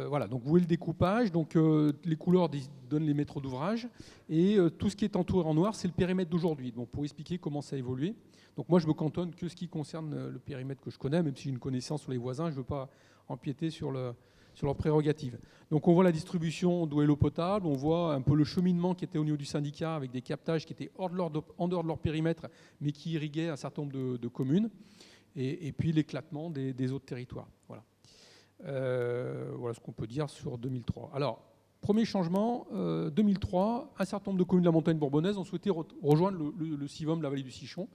Voilà. Donc vous voyez le découpage. Donc les couleurs donnent les mètres d'ouvrage et tout ce qui est entouré en noir, c'est le périmètre d'aujourd'hui. Donc pour expliquer comment ça a évolué. Donc moi je me cantonne que ce qui concerne le périmètre que je connais, même si j'ai une connaissance sur les voisins, je ne veux pas empiéter sur leurs prérogatives. Donc on voit la distribution d'eau et l'eau potable, on voit un peu le cheminement qui était au niveau du syndicat avec des captages qui étaient en dehors de leur périmètre, mais qui irriguaient un certain nombre de communes. Et puis l'éclatement des autres territoires. Voilà. Voilà ce qu'on peut dire sur 2003. Alors, premier changement, 2003, un certain nombre de communes de la montagne bourbonnaise ont souhaité rejoindre le CIVOM de la vallée du Sichon.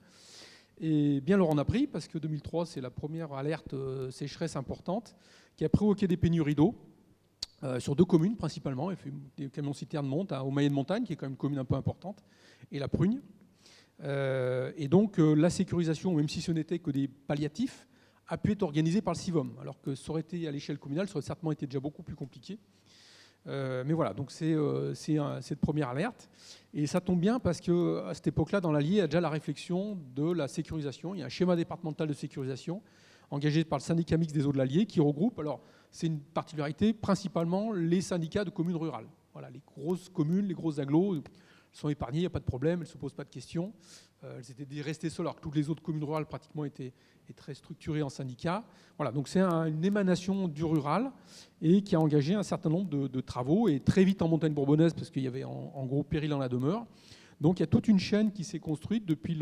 Et bien leur en a pris, parce que 2003, c'est la première alerte sécheresse importante qui a provoqué des pénuries d'eau sur 2 communes principalement. Des camions-citernes montent au Maillet de Montagne, qui est quand même une commune un peu importante, et la Prugne. Et donc la sécurisation, même si ce n'était que des palliatifs, a pu être organisée par le CIVOM, alors que ça aurait été à l'échelle communale, ça aurait certainement été déjà beaucoup plus compliqué. Mais voilà, donc c'est cette première alerte. Et ça tombe bien parce qu'à cette époque-là, dans l'Allier, il y a déjà la réflexion de la sécurisation. Il y a un schéma départemental de sécurisation engagé par le syndicat mixte des eaux de l'Allier qui regroupe, alors c'est une particularité, principalement les syndicats de communes rurales. Voilà, les grosses communes, les grosses agglos sont épargnées, il n'y a pas de problème, elles ne se posent pas de questions. Elles étaient restées seules alors que toutes les autres communes rurales pratiquement étaient très structurées en syndicats. Voilà, donc c'est une émanation du rural et qui a engagé un certain nombre de travaux et très vite en montagne bourbonnaise parce qu'il y avait en gros péril en la demeure. Donc il y a toute une chaîne qui s'est construite depuis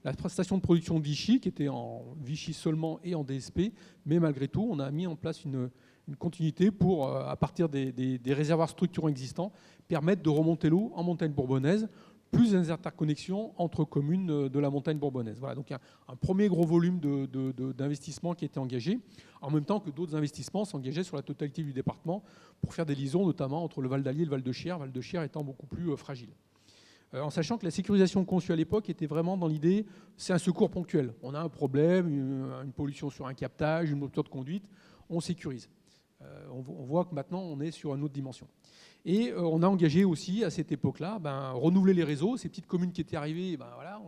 la station de production de Vichy qui était en Vichy seulement et en DSP, mais malgré tout on a mis en place une continuité pour, à partir des réservoirs structurants existants, permettre de remonter l'eau en montagne bourbonnaise, plus des interconnexions entre communes de la montagne bourbonnaise. Voilà, donc un premier gros volume d'investissement qui était engagé, en même temps que d'autres investissements s'engageaient sur la totalité du département pour faire des liaisons, notamment entre le Val d'Allier et le Val de Chiers étant beaucoup plus fragile. En sachant que la sécurisation conçue à l'époque était vraiment dans l'idée, c'est un secours ponctuel. On a un problème, une pollution sur un captage, une rupture de conduite, on sécurise. On voit que maintenant, on est sur une autre dimension. Et on a engagé aussi, à cette époque-là, renouveler les réseaux. Ces petites communes qui étaient arrivées, voilà,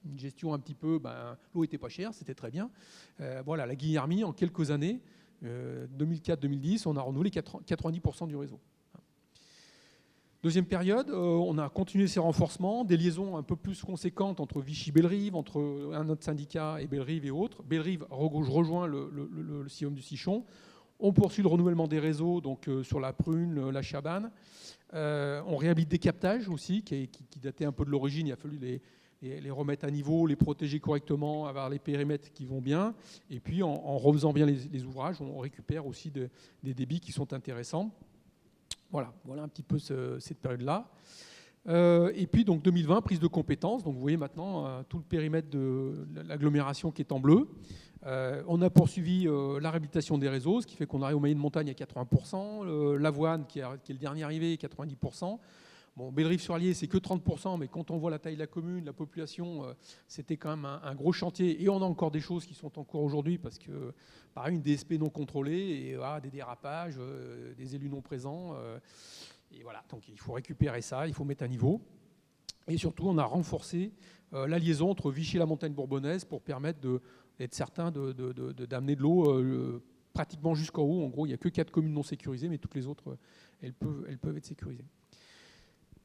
une gestion un petit peu, l'eau n'était pas chère, c'était très bien. Voilà, la Guillermie, en quelques années, 2004-2010, on a renouvelé 90% du réseau. Deuxième période, on a continué ces renforcements, des liaisons un peu plus conséquentes entre Vichy-Bellerive, entre un autre syndicat et Bellerive et autres. Bellerive rejoint le CIVOM du Sichon. On poursuit le renouvellement des réseaux donc, sur la Prune, la Chabanne. On réhabilite des captages aussi qui dataient un peu de l'origine. Il a fallu les remettre à niveau, les protéger correctement, avoir les périmètres qui vont bien. Et puis en refaisant bien les ouvrages, on récupère aussi des débits qui sont intéressants. Voilà un petit peu cette période-là. Et puis donc 2020, prise de compétences. Donc vous voyez maintenant tout le périmètre de l'agglomération qui est en bleu. On a poursuivi la réhabilitation des réseaux, ce qui fait qu'on arrive au Maillet de Montagne à 80%, l'Avoine qui est le dernier arrivé, 90%. Bon, Bellerive-sur-Allier, c'est que 30%, mais quand on voit la taille de la commune, la population, c'était quand même un gros chantier. Et on a encore des choses qui sont en cours aujourd'hui, parce que, pareil, une DSP non contrôlée, et des dérapages, des élus non présents. Et voilà, donc il faut récupérer ça, il faut mettre à niveau. Et surtout, on a renforcé la liaison entre Vichy et la montagne bourbonnaise pour permettre d'être certain d'amener de l'eau pratiquement jusqu'en haut. En gros, il n'y a que 4 communes non sécurisées, mais toutes les autres, elles peuvent être sécurisées.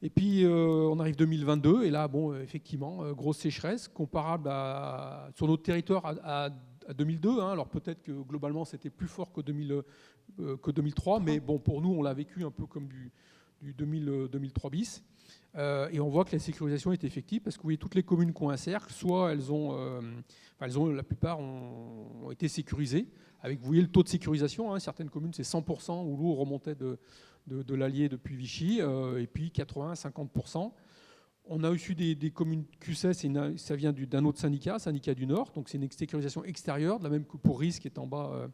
Et puis on arrive 2022 et là, bon, effectivement, grosse sécheresse comparable sur notre territoire à 2002. Hein. Alors peut-être que globalement c'était plus fort que 2003, mais bon, pour nous on l'a vécu un peu comme du 2003 bis. Et on voit que la sécurisation est effective parce que vous voyez toutes les communes qui ont un cercle, soit la plupart ont été sécurisées. Avec, vous voyez le taux de sécurisation, hein, certaines communes c'est 100% où l'eau remontait de l'Allier depuis Vichy, et puis 80-50%. On a aussi des communes QCES, ça vient d'un autre syndicat du Nord, donc c'est une sécurisation extérieure, de la même que pour RIS qui est en bas,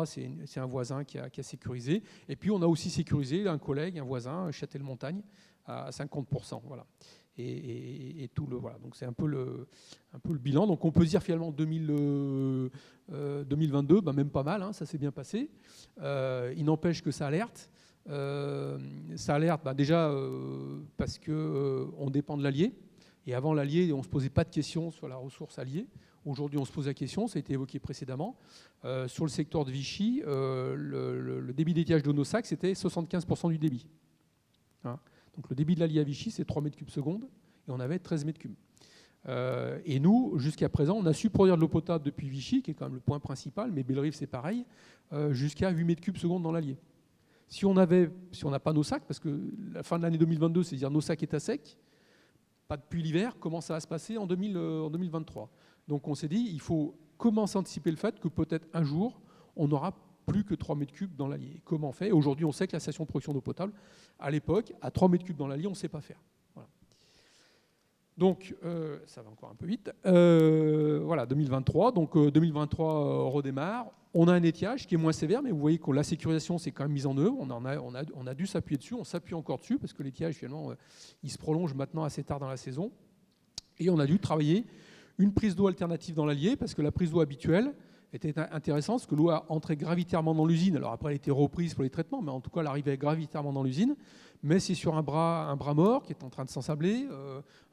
c'est un voisin qui a sécurisé. Et puis on a aussi sécurisé un collègue, un voisin, Châtel-Montagne, à 50%. Voilà. Et tout le voilà. Donc c'est un peu le bilan. Donc on peut dire finalement 2022, même pas mal, hein, ça s'est bien passé. Il n'empêche que ça alerte. Ça alerte déjà parce qu'on dépend de l'Allier. Et avant l'Allier, on ne se posait pas de questions sur la ressource alliée. Aujourd'hui, on se pose la question, ça a été évoqué précédemment. Sur le secteur de Vichy, le débit d'étiage de nos sacs, c'était 75% du débit. Hein. Donc le débit de l'Allier à Vichy, c'est 3 mètres cubes seconde, et on avait 13 mètres cubes. Et nous, jusqu'à présent, on a su produire de l'eau potable depuis Vichy, qui est quand même le point principal, mais Bellerive, c'est pareil, jusqu'à 8 mètres cubes seconde dans l'Allier. Si on n'a pas nos sacs, parce que la fin de l'année 2022, c'est-à-dire nos sacs est à sec, pas depuis l'hiver, comment ça va se passer en 2023 ? Donc on s'est dit, il faut commencer à anticiper le fait que peut-être un jour, on n'aura plus que 3 mètres cubes dans l'Allier. Comment on fait ? Aujourd'hui, on sait que la station de production d'eau potable, à l'époque, à 3 mètres cubes dans l'Allier, on ne sait pas faire. Voilà. Donc, ça va encore un peu vite. Voilà, 2023. Donc, 2023 redémarre. On a un étiage qui est moins sévère, mais vous voyez que la sécurisation, c'est quand même mise en œuvre. On a dû s'appuyer dessus. On s'appuie encore dessus parce que l'étiage, finalement, il se prolonge maintenant assez tard dans la saison. Et on a dû travailler une prise d'eau alternative dans l'Allier parce que la prise d'eau habituelle était intéressante parce que l'eau a entré gravitairement dans l'usine. Alors après, elle a été reprise pour les traitements, mais en tout cas, elle arrivait gravitairement dans l'usine. Mais c'est sur un bras mort qui est en train de s'ensabler,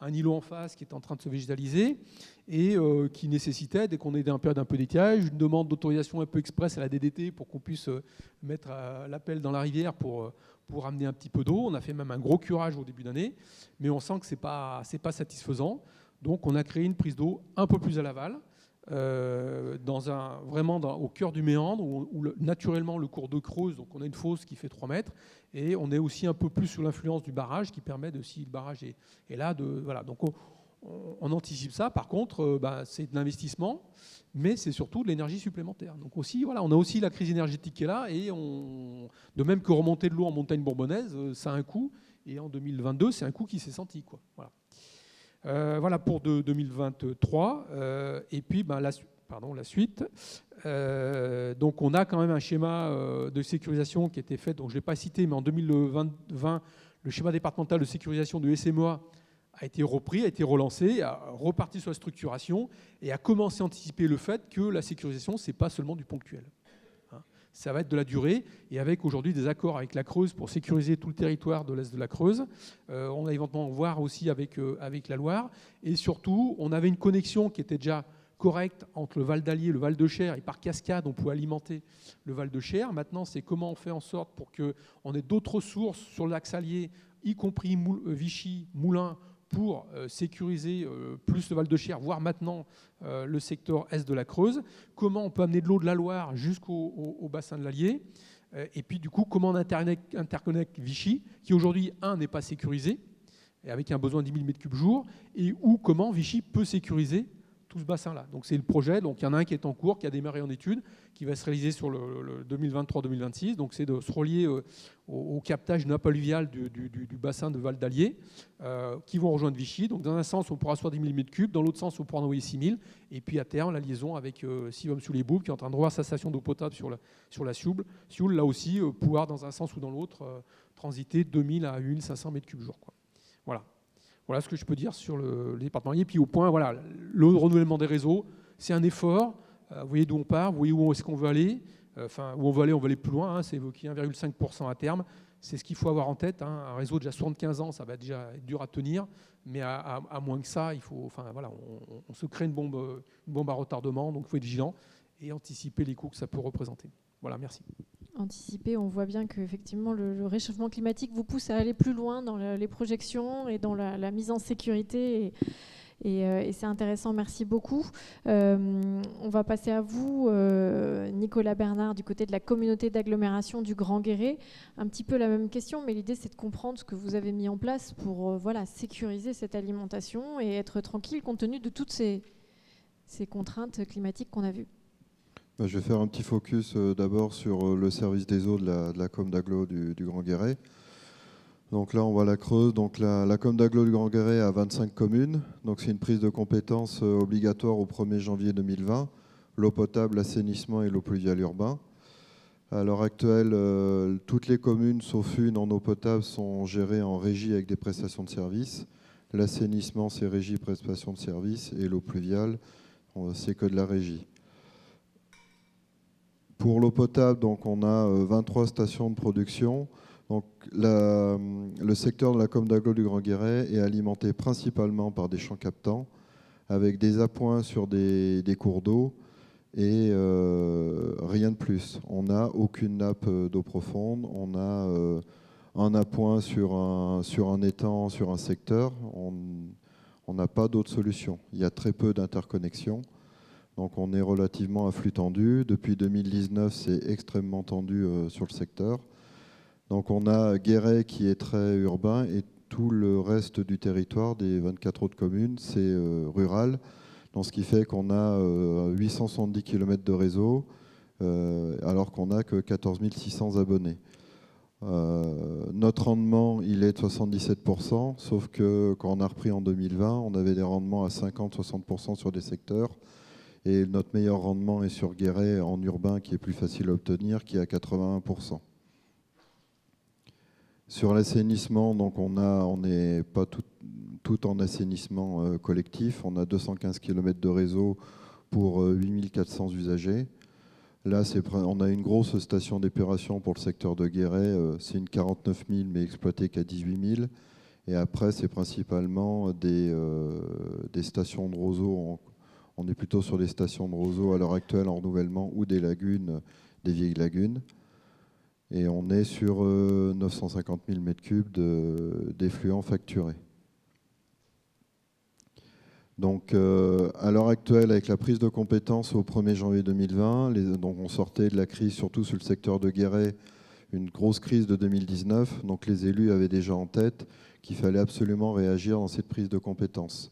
un îlot en face qui est en train de se végétaliser et qui nécessitait, dès qu'on est dans une période un peu d'étiage, une demande d'autorisation un peu express à la DDT pour qu'on puisse mettre l'appel dans la rivière pour amener un petit peu d'eau. On a fait même un gros curage au début d'année, mais on sent que c'est pas satisfaisant. Donc on a créé une prise d'eau un peu plus à l'aval, au cœur du méandre où naturellement le cours d'eau creuse, donc on a une fosse qui fait 3 mètres et on est aussi un peu plus sous l'influence du barrage qui permet de, si le barrage est là, voilà. Donc on anticipe ça. Par contre, c'est de l'investissement, mais c'est surtout de l'énergie supplémentaire. Donc aussi, voilà, on a aussi la crise énergétique qui est là et de même que remonter de l'eau en montagne bourbonnaise, ça a un coût et en 2022, c'est un coût qui s'est senti, quoi. Voilà. Voilà pour 2023. Et puis la suite. Donc on a quand même un schéma de sécurisation qui a été fait, donc je ne l'ai pas cité, mais en 2020, le schéma départemental de sécurisation de SMEA a été repris, a été relancé, a reparti sur la structuration et a commencé à anticiper le fait que la sécurisation, ce n'est pas seulement du ponctuel. Ça va être de la durée, et avec aujourd'hui des accords avec la Creuse pour sécuriser tout le territoire de l'Est de la Creuse. On a éventuellement voir aussi avec la Loire. Et surtout, on avait une connexion qui était déjà correcte entre le Val d'Allier et le Val de Cher, et par cascade, on pouvait alimenter le Val de Cher. Maintenant, c'est comment on fait en sorte pour qu'on ait d'autres sources sur l'axe allier, y compris Vichy, Moulins, pour sécuriser plus le Val de Cher, voire maintenant le secteur est de la Creuse. Comment on peut amener de l'eau de la Loire jusqu'au bassin de l'Allier. Et puis du coup, comment on interconnecte Vichy, qui aujourd'hui, n'est pas sécurisé, et avec un besoin de 10 000 m3 jour, et comment Vichy peut sécuriser tout ce bassin-là. Donc c'est le projet, donc il y en a un qui est en cours, qui a démarré en études, qui va se réaliser sur le 2023-2026. Donc c'est de se relier au captage napalluvial du bassin de Val d'Allier, qui vont rejoindre Vichy. Donc dans un sens, on pourra asseoir 10 000 m3, dans l'autre sens, on pourra envoyer 6 000. Et puis à terme, la liaison avec Sivom-sous-les-Boules, qui est en train de revoir sa station d'eau potable sur la Sioule. Sioule, là aussi, pouvoir dans un sens ou dans l'autre transiter 2 000 à 8 500 m3 jour. Quoi. Voilà. Voilà ce que je peux dire sur le département. Et puis au point, voilà, le renouvellement des réseaux, c'est un effort. Vous voyez d'où on part, vous voyez où est-ce qu'on veut aller. Où on veut aller plus loin. C'est évoqué 1,5% à terme. C'est ce qu'il faut avoir en tête. Un réseau déjà 75 ans, ça va déjà être dur à tenir. Mais à moins que ça, il faut, on se crée une bombe à retardement. Donc il faut être vigilant et anticiper les coûts que ça peut représenter. Voilà, merci. Anticiper, on voit bien qu'effectivement le réchauffement climatique vous pousse à aller plus loin dans les projections et dans la mise en sécurité. Et c'est intéressant, merci beaucoup. On va passer à vous, Nicolas Bernard, du côté de la communauté d'agglomération du Grand Guéret. Un petit peu la même question, mais l'idée c'est de comprendre ce que vous avez mis en place pour sécuriser cette alimentation et être tranquille compte tenu de toutes ces contraintes climatiques qu'on a vues. Je vais faire un petit focus d'abord sur le service des eaux de la com d'agglo du Grand Guéret. Donc là, on voit la Creuse. Donc la com d'agglo du Grand Guéret a 25 communes. Donc c'est une prise de compétence obligatoire au 1er janvier 2020. L'eau potable, l'assainissement et l'eau pluviale urbain. À l'heure actuelle, toutes les communes, sauf une en eau potable, sont gérées en régie avec des prestations de services. L'assainissement, c'est régie, prestations de services. Et l'eau pluviale, c'est que de la régie. Pour l'eau potable, donc, on a 23 stations de production. Donc, le secteur de la com d'agglo du Grand Guéret est alimenté principalement par des champs captants, avec des appoints sur des cours d'eau et rien de plus. On n'a aucune nappe d'eau profonde. On a un appoint sur un étang, sur un secteur. On n'a pas d'autre solution. Il y a très peu d'interconnexions. Donc on est relativement à flux tendu. Depuis 2019, c'est extrêmement tendu sur le secteur. Donc on a Guéret qui est très urbain et tout le reste du territoire des 24 autres communes, c'est rural. Donc ce qui fait qu'on a 870 km de réseau alors qu'on n'a que 14 600 abonnés. Notre rendement, il est de 77%, sauf que quand on a repris en 2020, on avait des rendements à 50-60% sur des secteurs. Et notre meilleur rendement est sur Guéret en urbain, qui est plus facile à obtenir, qui est à 81%. Sur l'assainissement, donc on n'est pas tout en assainissement collectif. On a 215 km de réseau pour 8400 usagers. Là, on a une grosse station d'épuration pour le secteur de Guéret. C'est une 49 000, mais exploitée qu'à 18 000. Et après, c'est principalement des stations de roseaux. On est plutôt sur des stations de roseaux à l'heure actuelle en renouvellement ou des lagunes, des vieilles lagunes. Et on est sur 950 000 m3 d'effluents facturés. Donc à l'heure actuelle, avec la prise de compétence au 1er janvier 2020, donc on sortait de la crise, surtout sur le secteur de Guéret, une grosse crise de 2019. Donc les élus avaient déjà en tête qu'il fallait absolument réagir dans cette prise de compétence.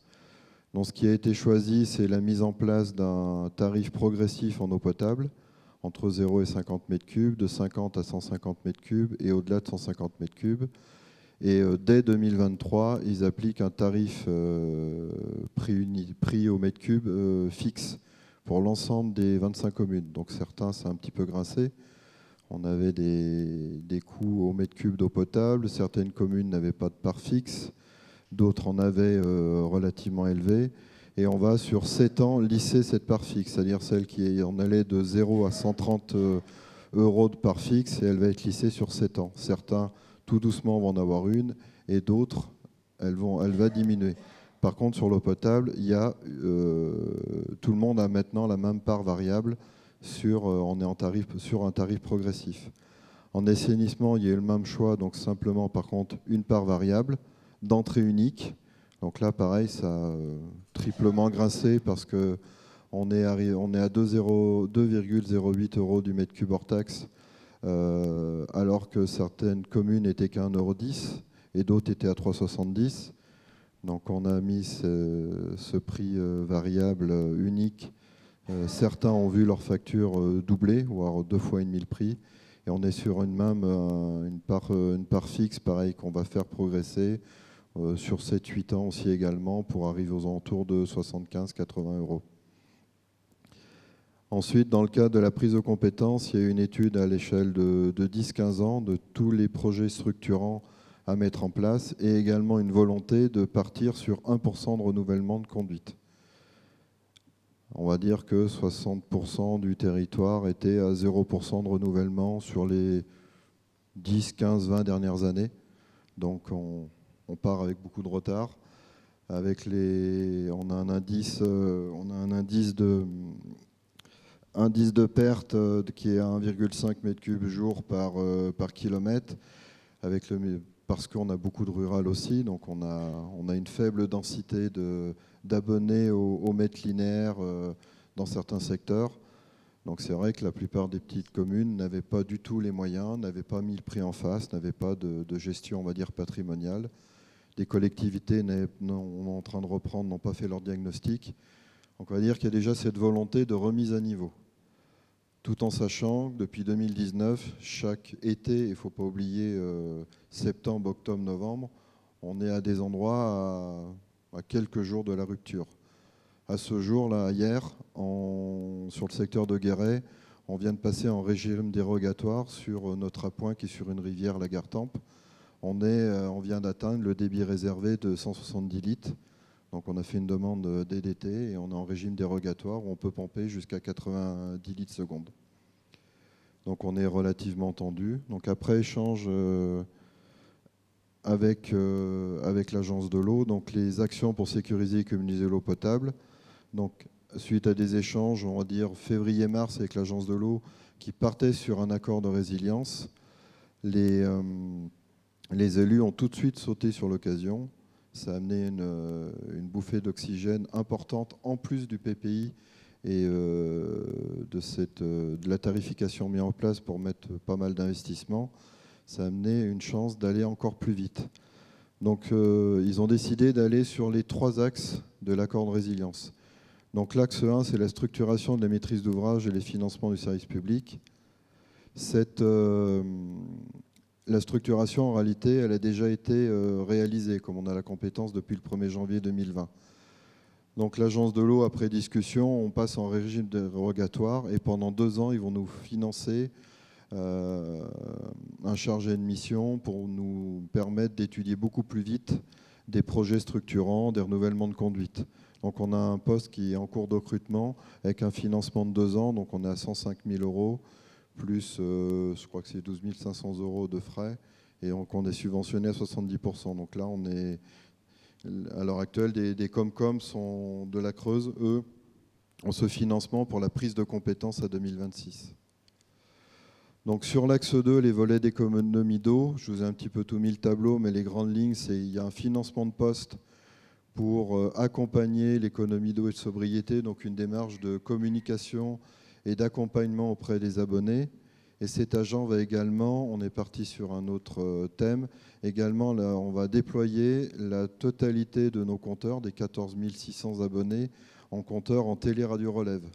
Donc, ce qui a été choisi, c'est la mise en place d'un tarif progressif en eau potable, entre 0 et 50 m3, de 50 à 150 m3 et au-delà de 150 m3. Et dès 2023, ils appliquent un tarif prix au mètre cube fixe pour l'ensemble des 25 communes. Donc certains, c'est un petit peu grincé. On avait des coûts au mètre cube d'eau potable. Certaines communes n'avaient pas de part fixe. D'autres en avaient relativement élevé. Et on va sur 7 ans lisser cette part fixe, c'est-à-dire celle qui en allait de 0 à 130 euros de part fixe, et elle va être lissée sur 7 ans. Certains, tout doucement, vont en avoir une, et d'autres, elle va diminuer. Par contre, sur l'eau potable, il y a, tout le monde a maintenant la même part variable, on est sur un tarif progressif. En assainissement, il y a eu le même choix, donc simplement, par contre, une part variable, d'entrée unique. Donc là, pareil, ça a triplement grincé parce qu'on est à 2,08 euros du mètre cube hors taxe, alors que certaines communes n'étaient qu'à 1,10 € et d'autres étaient à 3,70 €. Donc on a mis ce prix variable unique. Certains ont vu leur facture doubler, voire 2,5 fois le prix. Et on est sur une part fixe, pareil, qu'on va faire progresser sur 7-8 ans aussi également, pour arriver aux alentours de 75-80 euros. Ensuite, dans le cadre de la prise de compétence, il y a une étude à l'échelle de 10-15 ans de tous les projets structurants à mettre en place, et également une volonté de partir sur 1% de renouvellement de conduite. On va dire que 60% du territoire était à 0% de renouvellement sur les 10, 15, 20 dernières années. Donc on part avec beaucoup de retard. On a un indice indice de perte qui est à 1,5 m3 jour par kilomètre, parce qu'on a beaucoup de rural aussi, donc on a une faible densité d'abonnés au mètre linéaire dans certains secteurs. Donc c'est vrai que la plupart des petites communes n'avaient pas du tout les moyens, n'avaient pas mis le prix en face, n'avaient pas de gestion, on va dire, patrimoniale. Des collectivités en train de reprendre n'ont pas fait leur diagnostic. Donc on va dire qu'il y a déjà cette volonté de remise à niveau. Tout en sachant que depuis 2019, chaque été, il ne faut pas oublier septembre, octobre, novembre, on est à des endroits à quelques jours de la rupture. À ce jour-là, hier, sur le secteur de Guéret, on vient de passer en régime dérogatoire sur notre appoint qui est sur une rivière, la Gartempe. On vient d'atteindre le débit réservé de 170 litres. Donc on a fait une demande DDT et on est en régime dérogatoire où on peut pomper jusqu'à 90 litres seconde. Donc on est relativement tendu. Donc après échange avec l'agence de l'eau, donc les actions pour sécuriser et communiser l'eau potable. Donc suite à des échanges, on va dire février-mars avec l'agence de l'eau qui partait sur un accord de résilience, les élus ont tout de suite sauté sur l'occasion. Ça a amené une bouffée d'oxygène importante en plus du PPI et de la tarification mise en place pour mettre pas mal d'investissements. Ça a amené une chance d'aller encore plus vite. Donc ils ont décidé d'aller sur les 3 axes de l'accord de résilience. Donc l'axe 1, c'est la structuration de la maîtrise d'ouvrage et les financements du service public. La structuration, en réalité, elle a déjà été réalisée, comme on a la compétence depuis le 1er janvier 2020. Donc l'agence de l'eau, après discussion, on passe en régime dérogatoire et pendant 2 ans, ils vont nous financer un chargé de mission pour nous permettre d'étudier beaucoup plus vite des projets structurants, des renouvellements de conduite. Donc on a un poste qui est en cours de recrutement avec un financement de 2 ans, donc on est à 105 000 € plus, je crois que c'est 12 500 € de frais, et donc on est subventionné à 70%. Donc là, on est, à l'heure actuelle, des Comcom sont de la Creuse, eux, ont ce financement pour la prise de compétences à 2026. Donc sur l'axe 2, les volets d'économie d'eau, je vous ai un petit peu tout mis le tableau, mais les grandes lignes, il y a un financement de poste pour accompagner l'économie d'eau et de sobriété, donc une démarche de communication et d'accompagnement auprès des abonnés. Et cet agent va également, on est parti sur un autre thème, également là, on va déployer la totalité de nos compteurs, des 14 600 abonnés, en compteurs en télé-radio relève.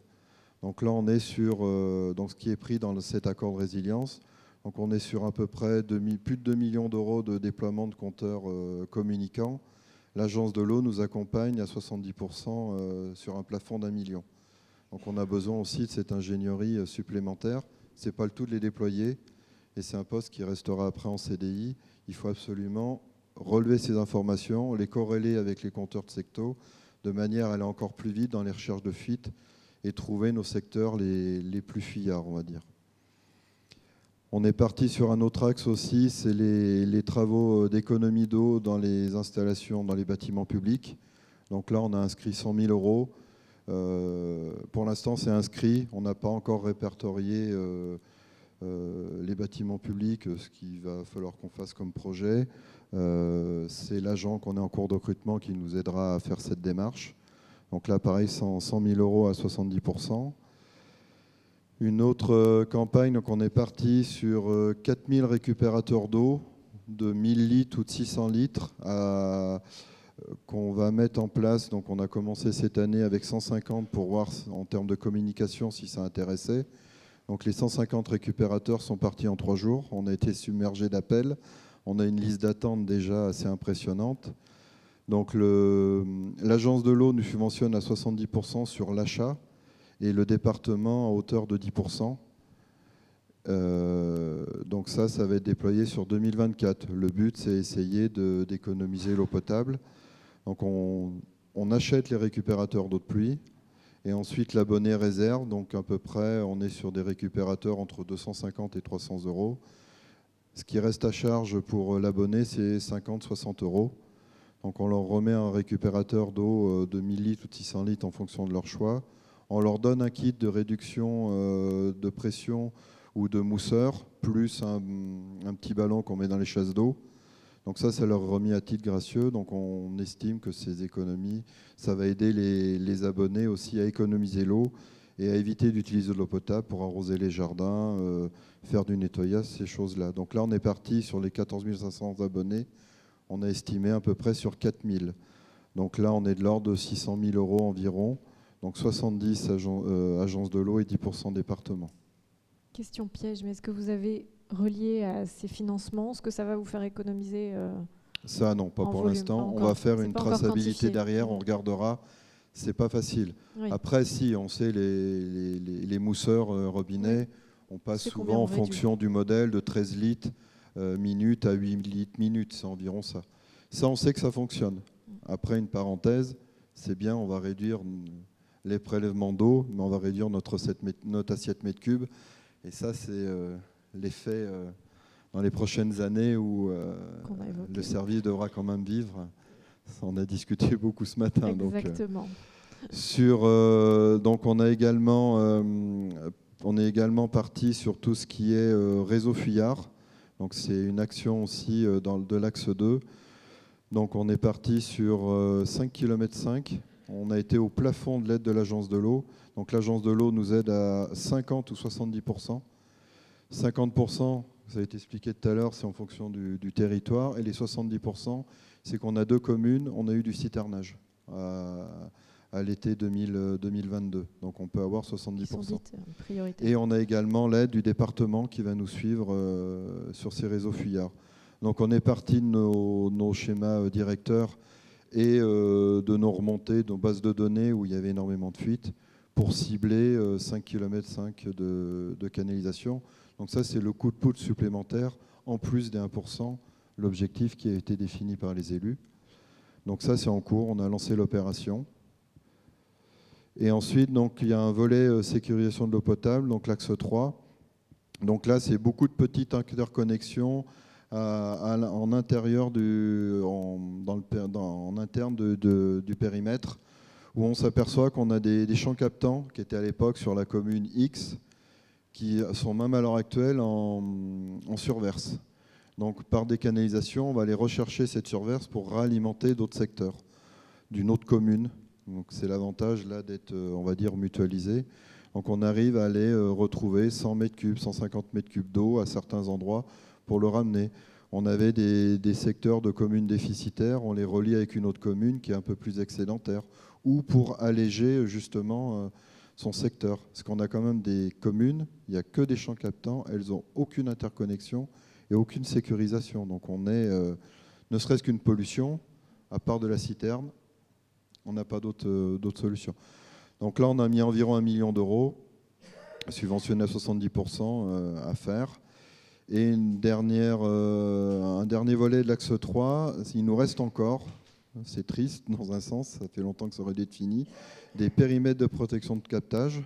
Donc là, on est sur donc ce qui est pris dans cet accord de résilience. Donc on est sur à peu près plus de 2 millions € de déploiement de compteurs communicants. L'agence de l'eau nous accompagne à 70% sur un plafond d'1 million. Donc on a besoin aussi de cette ingénierie supplémentaire. Ce n'est pas le tout de les déployer et c'est un poste qui restera après en CDI. Il faut absolument relever ces informations, les corréler avec les compteurs de secto de manière à aller encore plus vite dans les recherches de fuite et trouver nos secteurs les plus fuyards, on va dire. On est parti sur un autre axe aussi, c'est les travaux d'économie d'eau dans les installations, dans les bâtiments publics. Donc là, on a inscrit 100 000 €. Pour l'instant, c'est inscrit. On n'a pas encore répertorié les bâtiments publics, ce qu'il va falloir qu'on fasse comme projet. C'est l'agent qu'on est en cours de recrutement qui nous aidera à faire cette démarche. Donc là, pareil, 100 000 € à 70%. Une autre campagne, donc on est parti sur 4000 récupérateurs d'eau de 1000 litres ou de 600 litres qu'on va mettre en place. Donc on a commencé cette année avec 150 pour voir en termes de communication si ça intéressait. Donc les 150 récupérateurs sont partis en 3 jours. On a été submergé d'appels. On a une liste d'attente déjà assez impressionnante. Donc l'agence de l'eau nous subventionne à 70% sur l'achat et le département à hauteur de 10%. Donc ça va être déployé sur 2024. Le but, c'est essayer d'économiser l'eau potable. Donc on achète les récupérateurs d'eau de pluie et ensuite l'abonné réserve. Donc à peu près, on est sur des récupérateurs entre 250 et 300 €. Ce qui reste à charge pour l'abonné, c'est 50-60 €. Donc on leur remet un récupérateur d'eau de 1000 litres ou de 600 litres en fonction de leur choix. On leur donne un kit de réduction de pression ou de mousseur, plus un petit ballon qu'on met dans les chasses d'eau. Donc ça leur est remis à titre gracieux. Donc on estime que ces économies, ça va aider les abonnés aussi à économiser l'eau et à éviter d'utiliser de l'eau potable pour arroser les jardins, faire du nettoyage, ces choses-là. Donc là, on est parti sur les 14 500 abonnés. On a estimé à peu près sur 4 000. Donc là, on est de l'ordre de 600 000 € environ. Donc 70 agences de l'eau et 10% départements. Question piège, mais est-ce que vous avez relié à ces financements ce que ça va vous faire économiser Ça, non, pas en pour volume, l'instant. pas On encore. va faire C'est une pas encore traçabilité quantifié. derrière, on regardera. C'est pas facile. Oui. Après, si, on sait les mousseurs robinets, on passe C'est combien souvent on en réduit. fonction du modèle de 13 litres minutes à 8 litres minutes. C'est environ ça. Ça, on sait que ça fonctionne. Après, une parenthèse, c'est bien, on va réduire les prélèvements d'eau, mais on va réduire notre assiette mètre cube. Et ça, c'est l'effet dans les prochaines années où Qu'on a évoqué. le service devra quand même vivre. On a discuté beaucoup ce matin. Exactement. Donc on est également parti sur tout ce qui est réseau fuyard. Donc c'est une action aussi de l'axe 2. Donc on est parti sur 5,5 km. On a été au plafond de l'aide de l'agence de l'eau. Donc l'agence de l'eau nous aide à 50 ou 70%. 50%, ça a été expliqué tout à l'heure, c'est en fonction du territoire. Et les 70%, c'est qu'on a 2 communes, on a eu du citernage à l'été 2022. Donc on peut avoir 70%. Ils sont dites prioritaires. Et on a également l'aide du département qui va nous suivre sur ces réseaux fuyards. Donc on est parti de nos schémas directeurs et de nos remontées, de nos bases de données où il y avait énormément de fuites pour cibler 5,5 km de canalisation. Donc ça, c'est le coup de pouce supplémentaire, en plus des 1%, l'objectif qui a été défini par les élus. Donc ça, c'est en cours, on a lancé l'opération. Et ensuite, donc, il y a un volet sécurisation de l'eau potable, donc l'axe 3. Donc là, c'est beaucoup de petites interconnexions en intérieur en interne du périmètre, où on s'aperçoit qu'on a des champs captants qui étaient à l'époque sur la commune X, qui sont même à l'heure actuelle en surverse. Donc par des canalisations, on va aller rechercher cette surverse pour réalimenter d'autres secteurs d'une autre commune. Donc c'est l'avantage là d'être, on va dire, mutualisé. Donc on arrive à aller retrouver 100 mètres cubes, 150 mètres cubes d'eau à certains endroits pour le ramener. On avait des secteurs de communes déficitaires, on les relie avec une autre commune qui est un peu plus excédentaire, ou pour alléger justement son secteur. Parce qu'on a quand même des communes, il n'y a que des champs captants, elles n'ont aucune interconnexion et aucune sécurisation. Donc on est, ne serait-ce qu'une pollution, à part de la citerne, on n'a pas d'autres solutions. Donc là, on a mis environ 1 million €, subventionné à 70% à faire. Et un dernier volet de l'axe 3, il nous reste encore, c'est triste dans un sens, ça fait longtemps que ça aurait dû être fini, des périmètres de protection de captage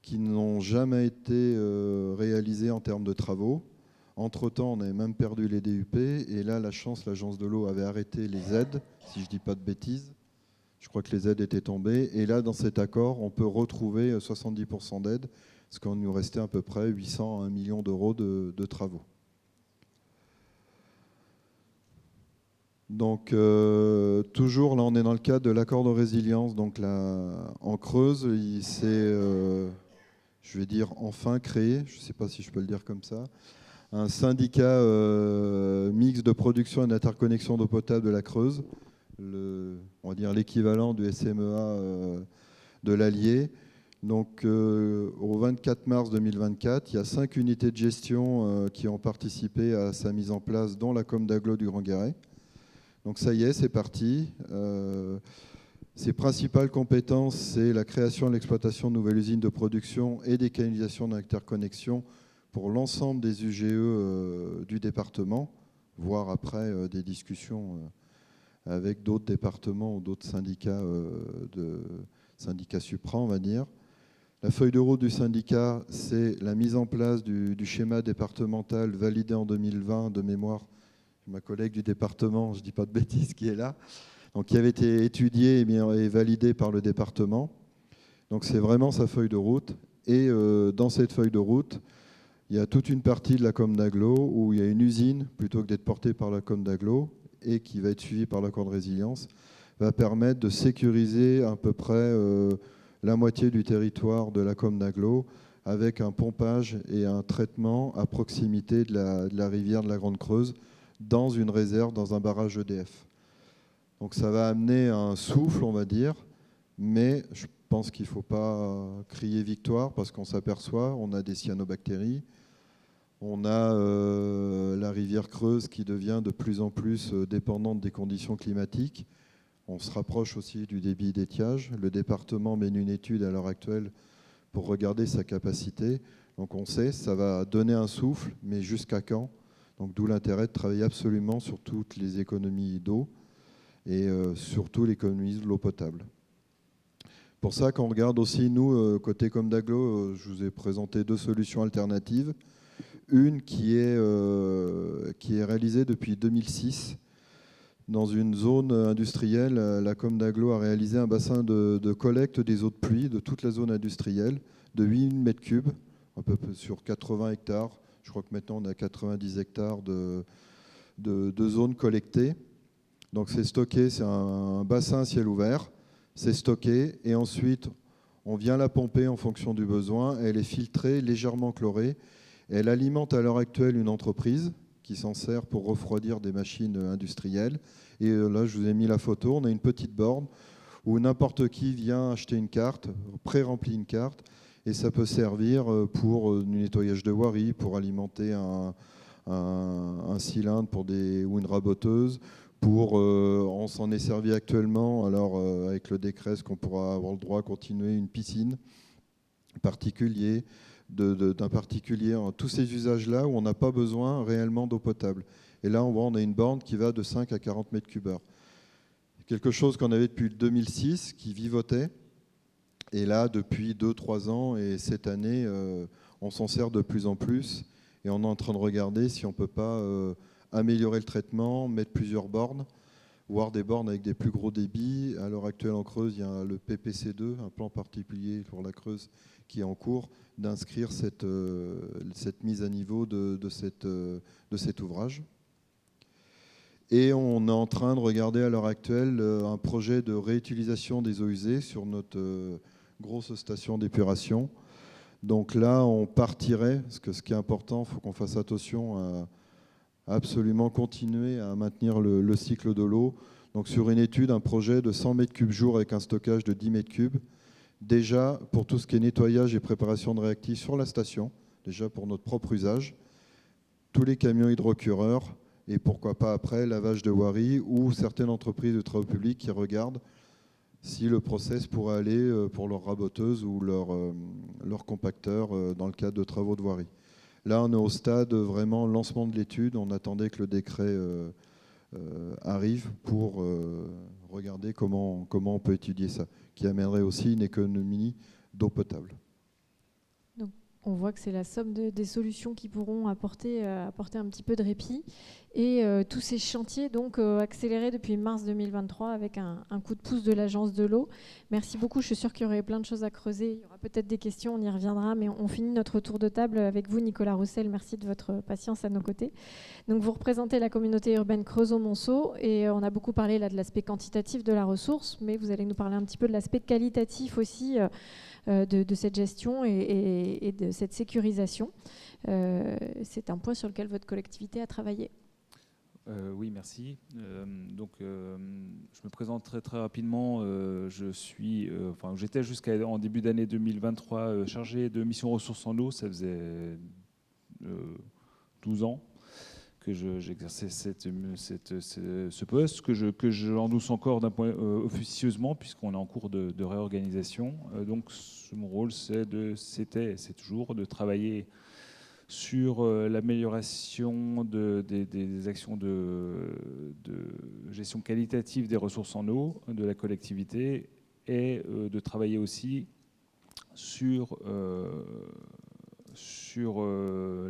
qui n'ont jamais été réalisés en termes de travaux. Entre-temps, on avait même perdu les DUP, et là, la chance, l'agence de l'eau avait arrêté les aides, si je ne dis pas de bêtises. Je crois que les aides étaient tombées. Et là, dans cet accord, on peut retrouver 70% d'aides, parce qu'on nous restait à peu près 800 à 1 million € de travaux. Donc, toujours, là, on est dans le cadre de l'accord de résilience. Donc, là, en Creuse, il s'est, je vais dire, enfin créé, je ne sais pas si je peux le dire comme ça, un syndicat mixte de production et d'interconnexion d'eau potable de la Creuse, on va dire l'équivalent du SMEA de l'Allier. Donc, au 24 mars 2024, il y a 5 unités de gestion qui ont participé à sa mise en place, dont la com d'agglo du Grand Guéret. Donc ça y est, c'est parti. Ses principales compétences, c'est la création et l'exploitation de nouvelles usines de production et des canalisations d'interconnexion pour l'ensemble des UGE du département, voire après des discussions avec d'autres départements ou d'autres syndicats, syndicats supra, on va dire. La feuille de route du syndicat, c'est la mise en place du schéma départemental validé en 2020 de mémoire. Ma collègue du département, je ne dis pas de bêtises, qui est là, donc qui avait été étudié et validé par le département. Donc c'est vraiment sa feuille de route. Et dans cette feuille de route, il y a toute une partie de la com d'agglo où il y a une usine, plutôt que d'être portée par la com d'agglo, et qui va être suivie par l'accord de résilience, va permettre de sécuriser à peu près la moitié du territoire de la com d'agglo avec un pompage et un traitement à proximité de la rivière de la Grande Creuse dans une réserve, dans un barrage EDF. Donc ça va amener un souffle, on va dire, mais je pense qu'il ne faut pas crier victoire parce qu'on s'aperçoit, on a des cyanobactéries, on a la rivière Creuse qui devient de plus en plus dépendante des conditions climatiques. On se rapproche aussi du débit d'étiage. Le département mène une étude à l'heure actuelle pour regarder sa capacité. Donc on sait, ça va donner un souffle, mais jusqu'à quand? Donc d'où l'intérêt de travailler absolument sur toutes les économies d'eau et surtout l'économie de l'eau potable. Pour ça, quand on regarde aussi, nous, côté com d'agglo, je vous ai présenté 2 solutions alternatives. Une qui est réalisée depuis 2006. Dans une zone industrielle, la com d'agglo a réalisé un bassin de collecte des eaux de pluie de toute la zone industrielle de 8 mètres cubes, à peu près sur 80 hectares. Je crois que maintenant on a 90 hectares de zones collectées. Donc c'est stocké, c'est un bassin à ciel ouvert, c'est stocké et ensuite on vient la pomper en fonction du besoin. Elle est filtrée, légèrement chlorée. Elle alimente à l'heure actuelle une entreprise qui s'en sert pour refroidir des machines industrielles. Et là, je vous ai mis la photo. On a une petite borne où n'importe qui vient acheter une carte, pré-remplit une carte, et ça peut servir pour du nettoyage de voirie, pour alimenter un cylindre ou une raboteuse. On s'en est servi actuellement, alors avec le décret, est-ce qu'on pourra avoir le droit à continuer une piscine particulière d'un particulier, tous ces usages-là où on n'a pas besoin réellement d'eau potable. Et là, on a une borne qui va de 5 à 40 mètres cubes heure. Quelque chose qu'on avait depuis 2006, qui vivotait. Et là, depuis 2-3 ans, et cette année, on s'en sert de plus en plus. Et on est en train de regarder si on ne peut pas améliorer le traitement, mettre plusieurs bornes, voire des bornes avec des plus gros débits. À l'heure actuelle, en Creuse, il y a le PPC2, un plan particulier pour la Creuse, qui est en cours d'inscrire cette mise à niveau de cet ouvrage. Et on est en train de regarder à l'heure actuelle un projet de réutilisation des eaux usées sur notre grosse station d'épuration. Donc là, on partirait, parce que ce qui est important, il faut qu'on fasse attention à absolument continuer à maintenir le cycle de l'eau. Donc sur une étude, un projet de 100 mètres cubes jour avec un stockage de 10 mètres cubes. Déjà, pour tout ce qui est nettoyage et préparation de réactifs sur la station, déjà pour notre propre usage, tous les camions hydrocureurs, et pourquoi pas après, lavage de voirie, ou certaines entreprises de travaux publics qui regardent si le process pourrait aller pour leur raboteuse ou leur compacteur dans le cadre de travaux de voirie. Là, on est au stade vraiment lancement de l'étude. On attendait que le décret arrive pour regarder comment on peut étudier ça, qui amènerait aussi une économie d'eau potable. Donc, on voit que c'est la somme des solutions qui pourront apporter un petit peu de répit. Et tous ces chantiers donc accélérés depuis mars 2023 avec un coup de pouce de l'Agence de l'eau. Merci beaucoup, je suis sûre qu'il y aurait plein de choses à creuser. Il y aura peut-être des questions, on y reviendra, mais on finit notre tour de table avec vous, Nicolas Roussel. Merci de votre patience à nos côtés. Donc vous représentez la communauté urbaine Creusot-Monceau et on a beaucoup parlé là de l'aspect quantitatif de la ressource, mais vous allez nous parler un petit peu de l'aspect qualitatif aussi de cette gestion et de cette sécurisation. C'est un point sur lequel votre collectivité a travaillé. Oui, merci. Je me présente très, très rapidement. J'étais jusqu'en début d'année 2023 chargé de mission ressources en eau. Ça faisait 12 ans que j'exerçais ce poste, que j'endosse encore officieusement, puisqu'on est en cours de réorganisation. Donc, mon rôle, c'est toujours de travailler sur l'amélioration des actions de gestion qualitative des ressources en eau de la collectivité et de travailler aussi sur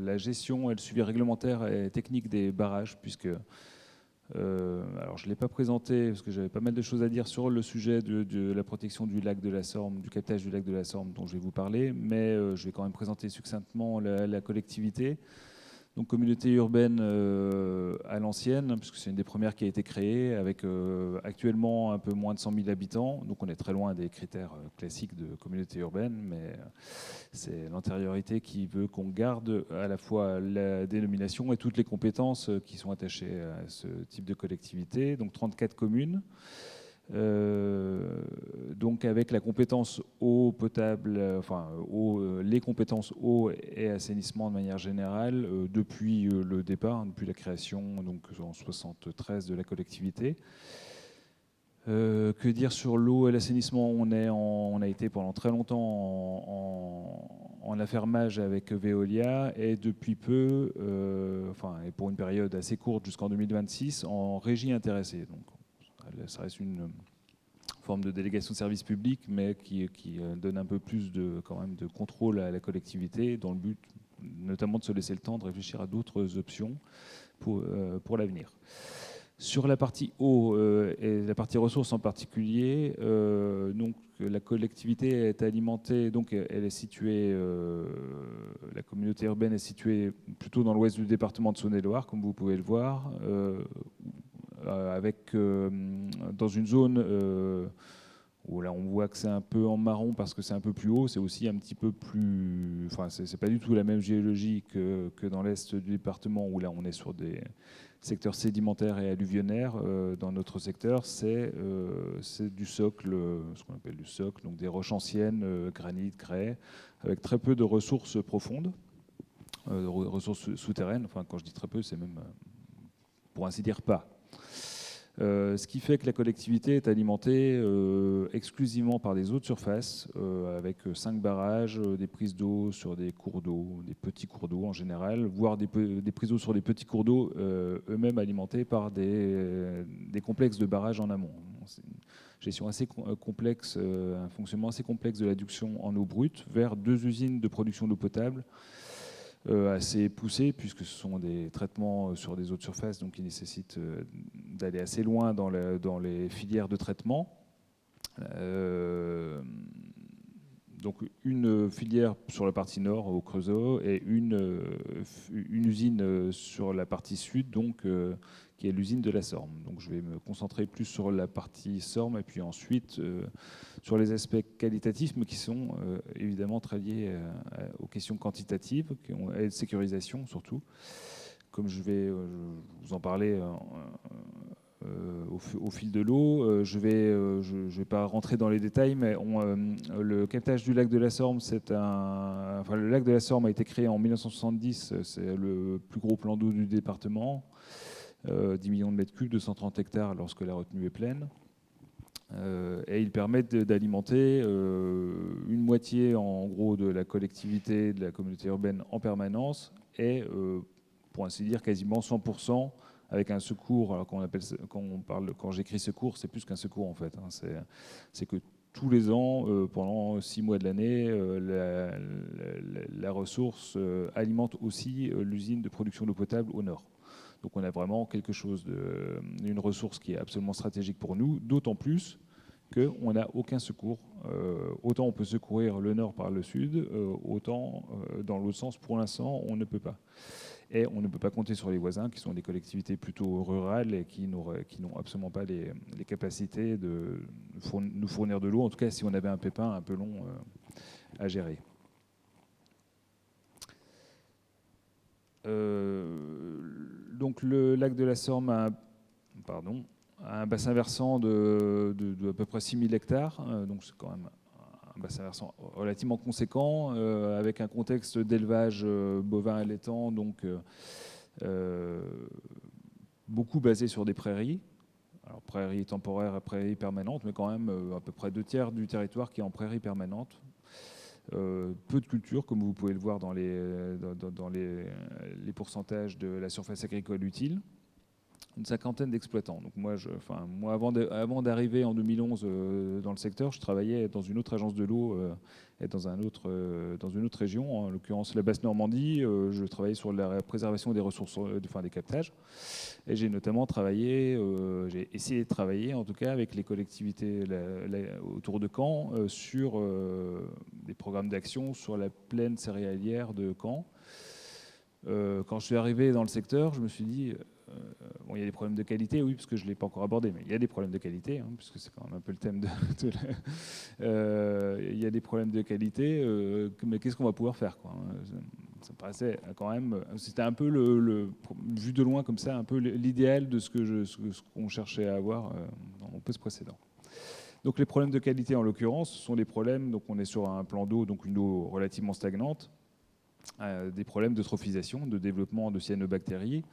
la gestion et le suivi réglementaire et technique des barrages, puisque Alors je ne l'ai pas présenté parce que j'avais pas mal de choses à dire sur le sujet de la protection du lac de la Sorme, du captage du lac de la Sorme dont je vais vous parler, mais je vais quand même présenter succinctement la collectivité. Donc communauté urbaine à l'ancienne, puisque c'est une des premières qui a été créée, avec actuellement un peu moins de 100 000 habitants. Donc on est très loin des critères classiques de communauté urbaine, mais c'est l'antériorité qui veut qu'on garde à la fois la dénomination et toutes les compétences qui sont attachées à ce type de collectivité. Donc 34 communes. Donc avec la compétence eau potable, les compétences eau et assainissement de manière générale depuis le départ, depuis la création donc en 73 de la collectivité. Que dire sur l'eau et l'assainissement? On a été pendant très longtemps en affermage avec Veolia et depuis peu, et pour une période assez courte jusqu'en 2026, en régie intéressée. Donc, ça reste une forme de délégation de service public, mais qui donne un peu plus quand même de contrôle à la collectivité, dans le but notamment de se laisser le temps de réfléchir à d'autres options pour l'avenir. Sur la partie eau et la partie ressources en particulier, donc la collectivité est alimentée, donc elle est située, la communauté urbaine est située plutôt dans l'ouest du département de Saône-et-Loire, comme vous pouvez le voir, dans une zone où là on voit que c'est un peu en marron parce que c'est un peu plus haut, c'est aussi un petit peu plus, c'est pas du tout la même géologie que dans l'est du département où là on est sur des secteurs sédimentaires et alluvionnaires. Dans notre secteur, c'est du socle, ce qu'on appelle du socle, donc des roches anciennes, granit, grès, avec très peu de ressources profondes, ressources souterraines. Enfin, quand je dis très peu, c'est même, pour ainsi dire, pas. Ce qui fait que la collectivité est alimentée exclusivement par des eaux de surface, avec 5 barrages, des prises d'eau sur des cours d'eau, des petits cours d'eau en général, voire des prises d'eau sur des petits cours d'eau, eux-mêmes alimentés par des complexes de barrages en amont. C'est une gestion assez complexe, un fonctionnement assez complexe de l'adduction en eau brute vers 2 usines de production d'eau potable, assez poussés, puisque ce sont des traitements sur des eaux de surface, donc qui nécessitent d'aller assez loin dans les filières de traitement. Donc une filière sur la partie nord au Creusot et une usine sur la partie sud, donc qui est l'usine de la Sorme. Donc je vais me concentrer plus sur la partie Sorme et puis ensuite sur les aspects qualitatifs, mais qui sont évidemment très liés aux questions quantitatives et de sécurisation surtout. Comme je vais vous en parler au fil de l'eau, je vais pas rentrer dans les détails, mais le captage du lac de la Sorme, le lac de la Sorme a été créé en 1970, c'est le plus gros plan d'eau du département. 10 millions de mètres cubes, 230 hectares lorsque la retenue est pleine. Et ils permettent d'alimenter une moitié en gros de la collectivité, de la communauté urbaine en permanence et pour ainsi dire quasiment 100% avec un secours. Alors quand j'écris secours, c'est plus qu'un secours en fait. C'est que tous les ans, pendant 6 mois de l'année, la ressource alimente aussi l'usine de production d'eau potable au nord. Donc on a vraiment une ressource qui est absolument stratégique pour nous, d'autant plus qu'on n'a aucun secours. Autant on peut secourir le nord par le sud, autant dans l'autre sens, pour l'instant, on ne peut pas. Et on ne peut pas compter sur les voisins, qui sont des collectivités plutôt rurales et qui n'ont absolument pas les capacités de nous fournir de l'eau, en tout cas si on avait un pépin un peu long à gérer. Donc le lac de la Sorme a un bassin versant de à peu près 6000 hectares, donc c'est quand même un bassin versant relativement conséquent, avec un contexte d'élevage bovin allaitant, donc beaucoup basé sur des prairies. Alors prairies temporaires et prairies permanentes, mais quand même à peu près 2/3 du territoire qui est en prairie permanente. Peu de culture, comme vous pouvez le voir dans les pourcentages de la surface agricole utile. une cinquantaine d'exploitants. Donc moi, avant d'arriver en 2011 dans le secteur, je travaillais dans une autre agence de l'eau et dans une autre région, en l'occurrence la Basse-Normandie. Je travaillais sur la préservation des ressources, des captages. Et j'ai notamment j'ai essayé de travailler, en tout cas, avec les collectivités autour de Caen sur des programmes d'action sur la plaine céréalière de Caen. Quand je suis arrivé dans le secteur, je me suis dit, il y a des problèmes de qualité, oui, parce que je ne l'ai pas encore abordé, mais il y a des problèmes de qualité, hein, puisque c'est quand même un peu le thème il y a des problèmes de qualité, mais qu'est-ce qu'on va pouvoir faire, quoi, ça me paraissait quand même, c'était un peu vu de loin comme ça, un peu l'idéal de ce qu'on cherchait à avoir dans mon poste précédent. Donc les problèmes de qualité, en l'occurrence, ce sont des problèmes, donc on est sur un plan d'eau, donc une eau relativement stagnante, des problèmes de trophisation, de développement de cyanobactéries,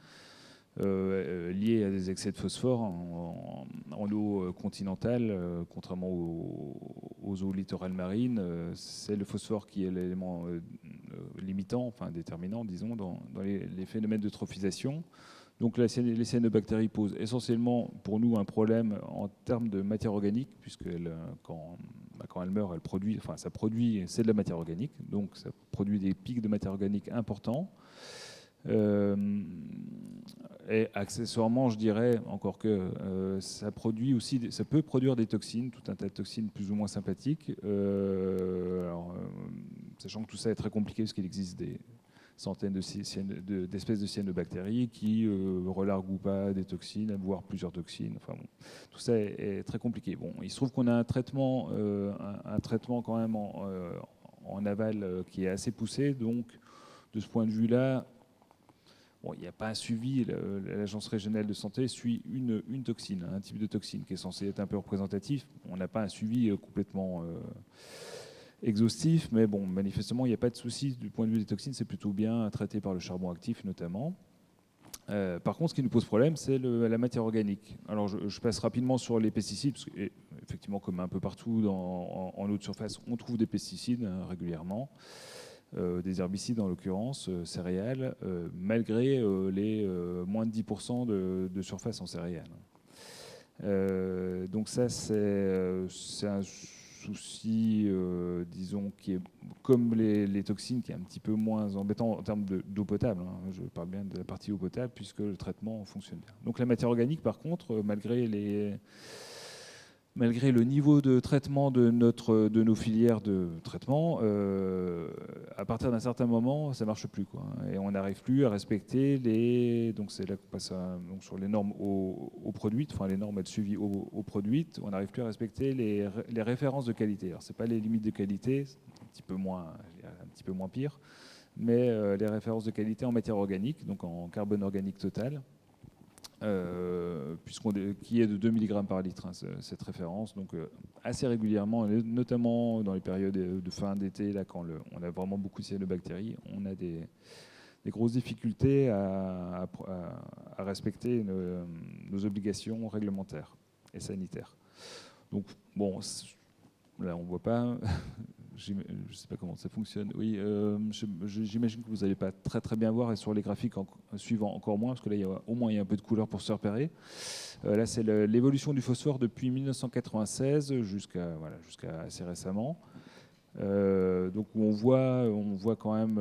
liés à des excès de phosphore en eau continentale, contrairement aux eaux littorales marines. C'est le phosphore qui est l'élément limitant, enfin déterminant, disons, dans les phénomènes de trophisation. Donc les cyanobactéries posent essentiellement pour nous un problème en termes de matière organique, puisque quand elle meurt, ça produit, c'est de la matière organique, donc ça produit des pics de matière organique importants. Et accessoirement, je dirais encore que ça peut produire des toxines, tout un tas de toxines plus ou moins sympathiques. Sachant que tout ça est très compliqué parce qu'il existe des centaines d'espèces de cyanobactéries qui relarguent ou pas des toxines, voire plusieurs toxines. Enfin, bon, tout ça est très compliqué. Bon, il se trouve qu'on a un traitement quand même en aval qui est assez poussé. Donc, de ce point de vue-là, il n'y a pas un suivi. L'Agence régionale de santé suit une toxine, un type de toxine qui est censé être un peu représentatif. On n'a pas un suivi complètement exhaustif, mais bon, manifestement, il n'y a pas de souci du point de vue des toxines. C'est plutôt bien traité par le charbon actif, notamment. Par contre, ce qui nous pose problème, c'est la matière organique. Alors, je passe rapidement sur les pesticides, parce que, effectivement, comme un peu partout en eau de surface, on trouve des pesticides régulièrement. Des herbicides en l'occurrence, céréales, malgré les moins de 10% de surface en céréales. Donc ça, c'est un souci, disons, qui est comme les toxines, qui est un petit peu moins embêtant en termes d'eau potable. Hein. Je parle bien de la partie eau potable, puisque le traitement fonctionne bien. Donc la matière organique, par contre, malgré le niveau de traitement de nos filières de traitement, à partir d'un certain moment, ça ne marche plus, quoi. Et on n'arrive plus à respecter donc c'est là qu'on passe sur les normes aux produites, enfin les normes de suivi aux produites, on n'arrive plus à respecter les références de qualité. Alors, ce n'est pas les limites de qualité, c'est un petit peu moins pire, mais les références de qualité en matière organique, donc en carbone organique total, qui est de 2 mg par litre, hein, cette référence. Donc assez régulièrement, notamment dans les périodes de fin d'été, là, quand on a vraiment beaucoup de cyanobactéries, on a des grosses difficultés à respecter nos obligations réglementaires et sanitaires. Donc bon, là on ne voit pas. Je ne sais pas comment ça fonctionne. Oui, j'imagine que vous n'allez pas très très bien voir, et sur les graphiques suivants encore moins, parce que là il y a un peu de couleur pour se repérer. Là c'est l'évolution du phosphore depuis 1996 jusqu'à assez récemment. Donc on voit quand même,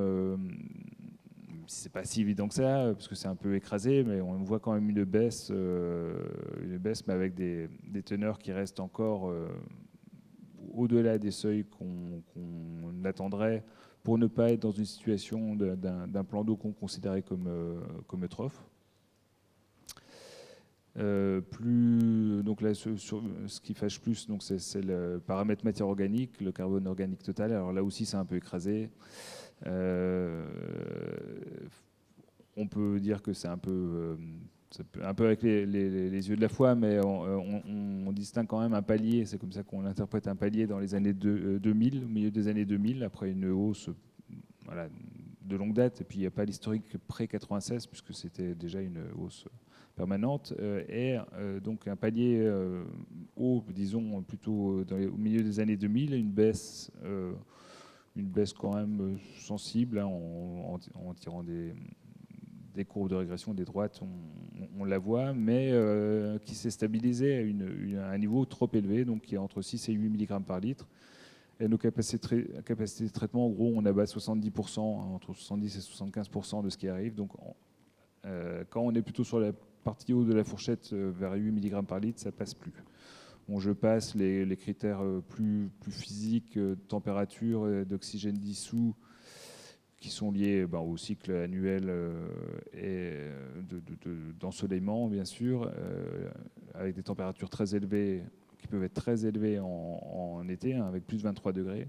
c'est pas si évident que ça, parce que c'est un peu écrasé, mais on voit quand même une baisse, mais avec des teneurs qui restent encore au-delà des seuils qu'on attendrait pour ne pas être dans une situation d'un plan d'eau qu'on considérait comme eutrophe. Donc là, ce qui fâche plus, donc c'est le paramètre matière organique, le carbone organique total. Alors là aussi, c'est un peu écrasé. On peut dire que c'est un peu avec les yeux de la foi, mais on distingue quand même un palier, c'est comme ça qu'on interprète un palier dans les années 2000, au milieu des années 2000, après une hausse de longue date, et puis il n'y a pas l'historique pré-96, puisque c'était déjà une hausse permanente, et donc un palier haut, disons plutôt au milieu des années 2000, une baisse quand même sensible, hein, en tirant des des courbes de régression des droites, on la voit, mais qui s'est stabilisée à un niveau trop élevé, donc qui est entre 6 et 8 mg par litre. Et nos capacités de traitement, en gros, on abat 70%, entre 70 et 75% de ce qui arrive. Donc, quand on est plutôt sur la partie haute de la fourchette, vers 8 mg par litre, ça passe plus. Bon, je passe les critères plus physiques, température, d'oxygène dissous, qui sont liés au cycle annuel et d'ensoleillement, bien sûr, avec des températures très élevées, qui peuvent être très élevées en été, avec plus de 23 degrés.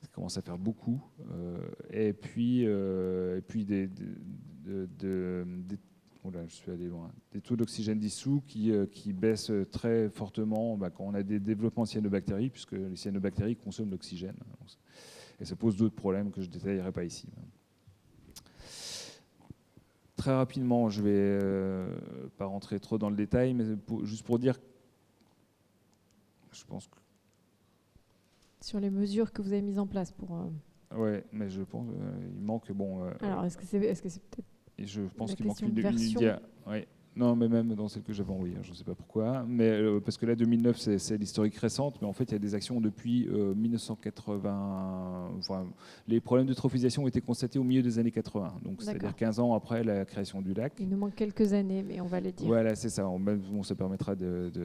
Ça commence à faire beaucoup. Et puis je suis allé loin. Des taux d'oxygène dissous qui baissent très fortement quand on a des développements de cyanobactéries, puisque les cyanobactéries consomment l'oxygène. Et ça pose d'autres problèmes que je ne détaillerai pas ici. Très rapidement, je ne vais pas rentrer trop dans le détail, mais juste pour dire, je pense que... Sur les mesures que vous avez mises en place pour... Oui, mais je pense qu'il manque... Alors, est-ce que c'est peut-être... Et je pense qu'il manque question de une version. Oui. Non, mais même dans celle que j'avais envoyée, je ne sais pas pourquoi. Mais, parce que là, 2009, c'est l'historique récente, mais en fait, il y a des actions depuis 1980. Enfin, les problèmes de trophisation ont été constatés au milieu des années 80, donc c'est-à-dire 15 ans après la création du lac. Il nous manque quelques années, mais on va les dire. Voilà, c'est ça. Ça permettra d'être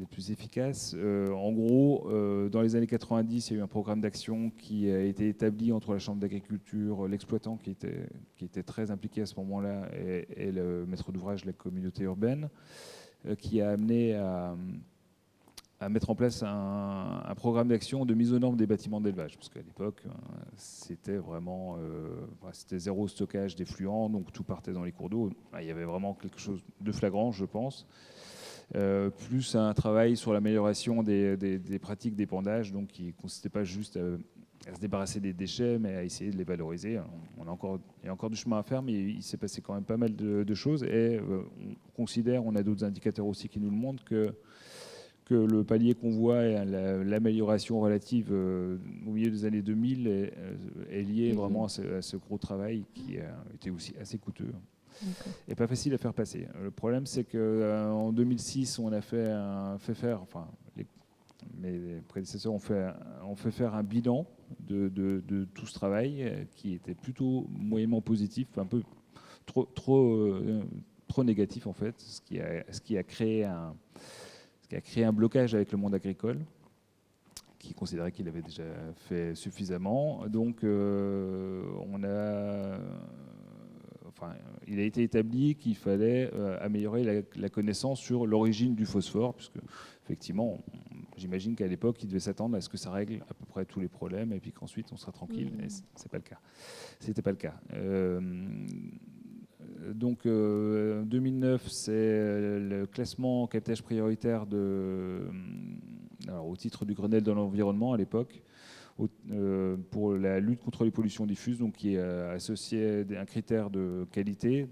plus efficace. En gros, dans les années 90, il y a eu un programme d'action qui a été établi entre la Chambre d'agriculture, l'exploitant qui était très impliqué à ce moment-là, et le maître d'ouvrage de la communauté urbaine, qui a amené à mettre en place un programme d'action de mise aux normes des bâtiments d'élevage, parce qu'à l'époque, c'était vraiment c'était zéro stockage d'effluents, donc tout partait dans les cours d'eau. Il y avait vraiment quelque chose de flagrant, je pense. Plus un travail sur l'amélioration des pratiques d'épandage, donc qui ne consistait pas juste à se débarrasser des déchets, mais à essayer de les valoriser. Il y a encore du chemin à faire, mais il s'est passé quand même pas mal de choses. Et on a d'autres indicateurs aussi qui nous le montrent, que le palier qu'on voit et l'amélioration relative au milieu des années 2000 est lié vraiment à ce gros travail qui a été aussi assez coûteux. Et pas facile à faire passer. Le problème, c'est qu'en 2006, on a mes prédécesseurs ont fait faire un bilan de tout ce travail qui était plutôt moyennement positif, un peu trop négatif en fait, ce qui a créé un blocage avec le monde agricole, qui considérait qu'il avait déjà fait suffisamment. Donc il a été établi qu'il fallait améliorer la connaissance sur l'origine du phosphore, puisque effectivement, j'imagine qu'à l'époque, il devait s'attendre à ce que ça règle à peu près tous les problèmes et puis qu'ensuite on sera tranquille. Et c'est pas le cas. C'était pas le cas. Donc 2009, c'est le classement captage prioritaire au titre du Grenelle de l'environnement à l'époque, pour la lutte contre les pollutions diffuses, donc qui est associé à un critère de qualité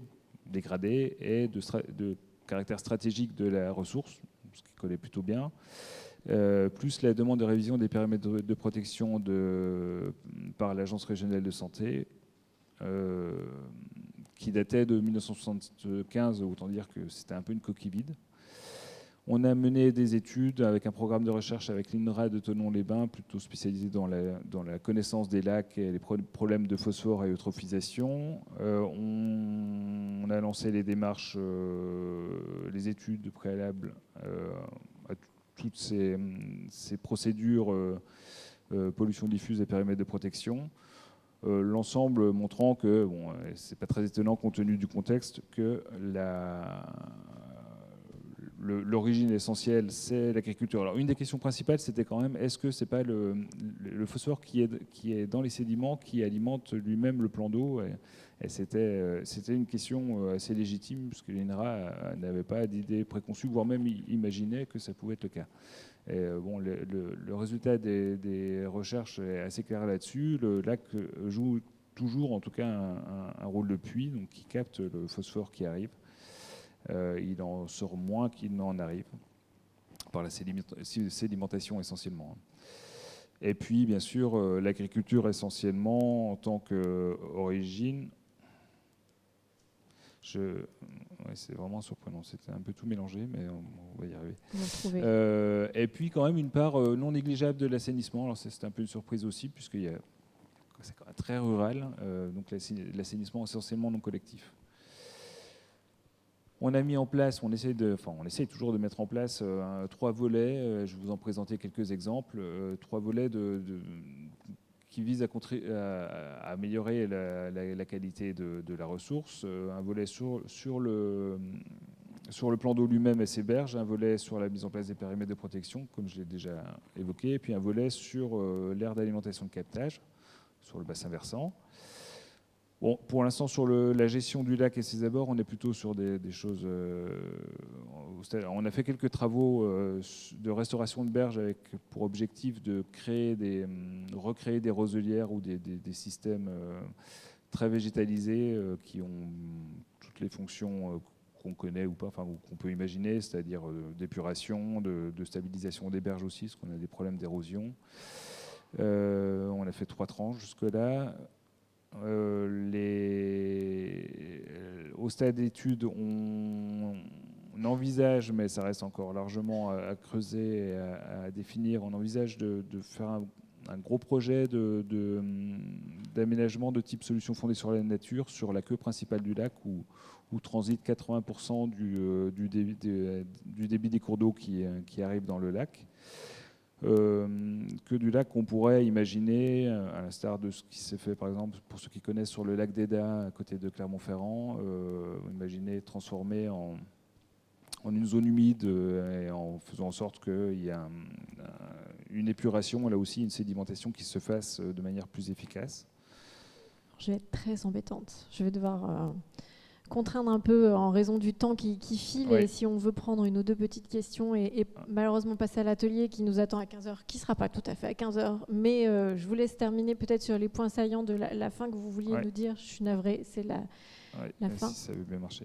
dégradé et de caractère stratégique de la ressource, ce qui collait plutôt bien, plus la demande de révision des périmètres de protection par l'Agence régionale de santé, qui datait de 1975, autant dire que c'était un peu une coquille vide. On a mené des études avec un programme de recherche avec l'INRA de Thonon-les-Bains, plutôt spécialisé dans la connaissance des lacs et les problèmes de phosphore et eutrophisation. On a lancé les démarches, les études préalables à toutes ces procédures pollution diffuse et périmètres de protection. L'ensemble montrant que, c'est pas très étonnant compte tenu du contexte, que l'origine essentielle, c'est l'agriculture. Alors, une des questions principales, c'était quand même, est-ce que c'est pas le phosphore qui est dans les sédiments qui alimente lui-même le plan d'eau, et c'était une question assez légitime, puisque l'INRA n'avait pas d'idée préconçue, voire même imaginait que ça pouvait être le cas. Et le résultat des recherches est assez clair là-dessus. Le lac joue toujours, en tout cas, un rôle de puits, donc qui capte le phosphore qui arrive. Il en sort moins qu'il n'en arrive, par la sédimentation essentiellement. Et puis, bien sûr, l'agriculture essentiellement en tant qu'origine. C'est vraiment surprenant. C'était un peu tout mélangé, mais on va y arriver. On va trouver. Et puis quand même une part non négligeable de l'assainissement. Alors c'était un peu une surprise aussi, puisque c'est quand même très rural, donc l'assainissement essentiellement non collectif. On a mis en place, on essaie toujours de mettre en place 3 volets. Je vais vous en présenter quelques exemples. 3 volets qui visent à améliorer la qualité de la ressource. Un volet sur le plan d'eau lui-même et ses berges, un volet sur la mise en place des périmètres de protection, comme je l'ai déjà évoqué, et puis un volet sur l'aire d'alimentation de captage, sur le bassin versant. Bon, pour l'instant, sur la gestion du lac et ses abords, on est plutôt sur des choses... on a fait quelques travaux de restauration de berges avec pour objectif de recréer des roselières ou des systèmes très végétalisés qui ont toutes les fonctions qu'on connaît ou pas, enfin qu'on peut imaginer, c'est-à-dire d'épuration, de stabilisation des berges aussi, parce qu'on a des problèmes d'érosion. On a fait 3 tranches jusque-là. Au stade d'études, on envisage, mais ça reste encore largement à creuser et à définir, on envisage de faire un gros projet d'aménagement de type solution fondée sur la nature, sur la queue principale du lac, où transite 80% du débit des cours d'eau qui arrivent dans le lac. Que du lac on pourrait imaginer, à l'instar de ce qui s'est fait par exemple pour ceux qui connaissent sur le lac d'Eda à côté de Clermont-Ferrand, imaginer transformer en une zone humide et en faisant en sorte qu'il y ait une épuration, là aussi une sédimentation qui se fasse de manière plus efficace. Je vais être très embêtante. Je vais devoir contraindre un peu en raison du temps qui file, Ouais. et si on veut prendre une ou deux petites questions et malheureusement passer à l'atelier qui nous attend à 15h, qui ne sera pas tout à fait à 15h, mais je vous laisse terminer peut-être sur les points saillants de la fin que vous vouliez nous dire. Je suis navrée, c'est la fin. Si ça veut bien marcher.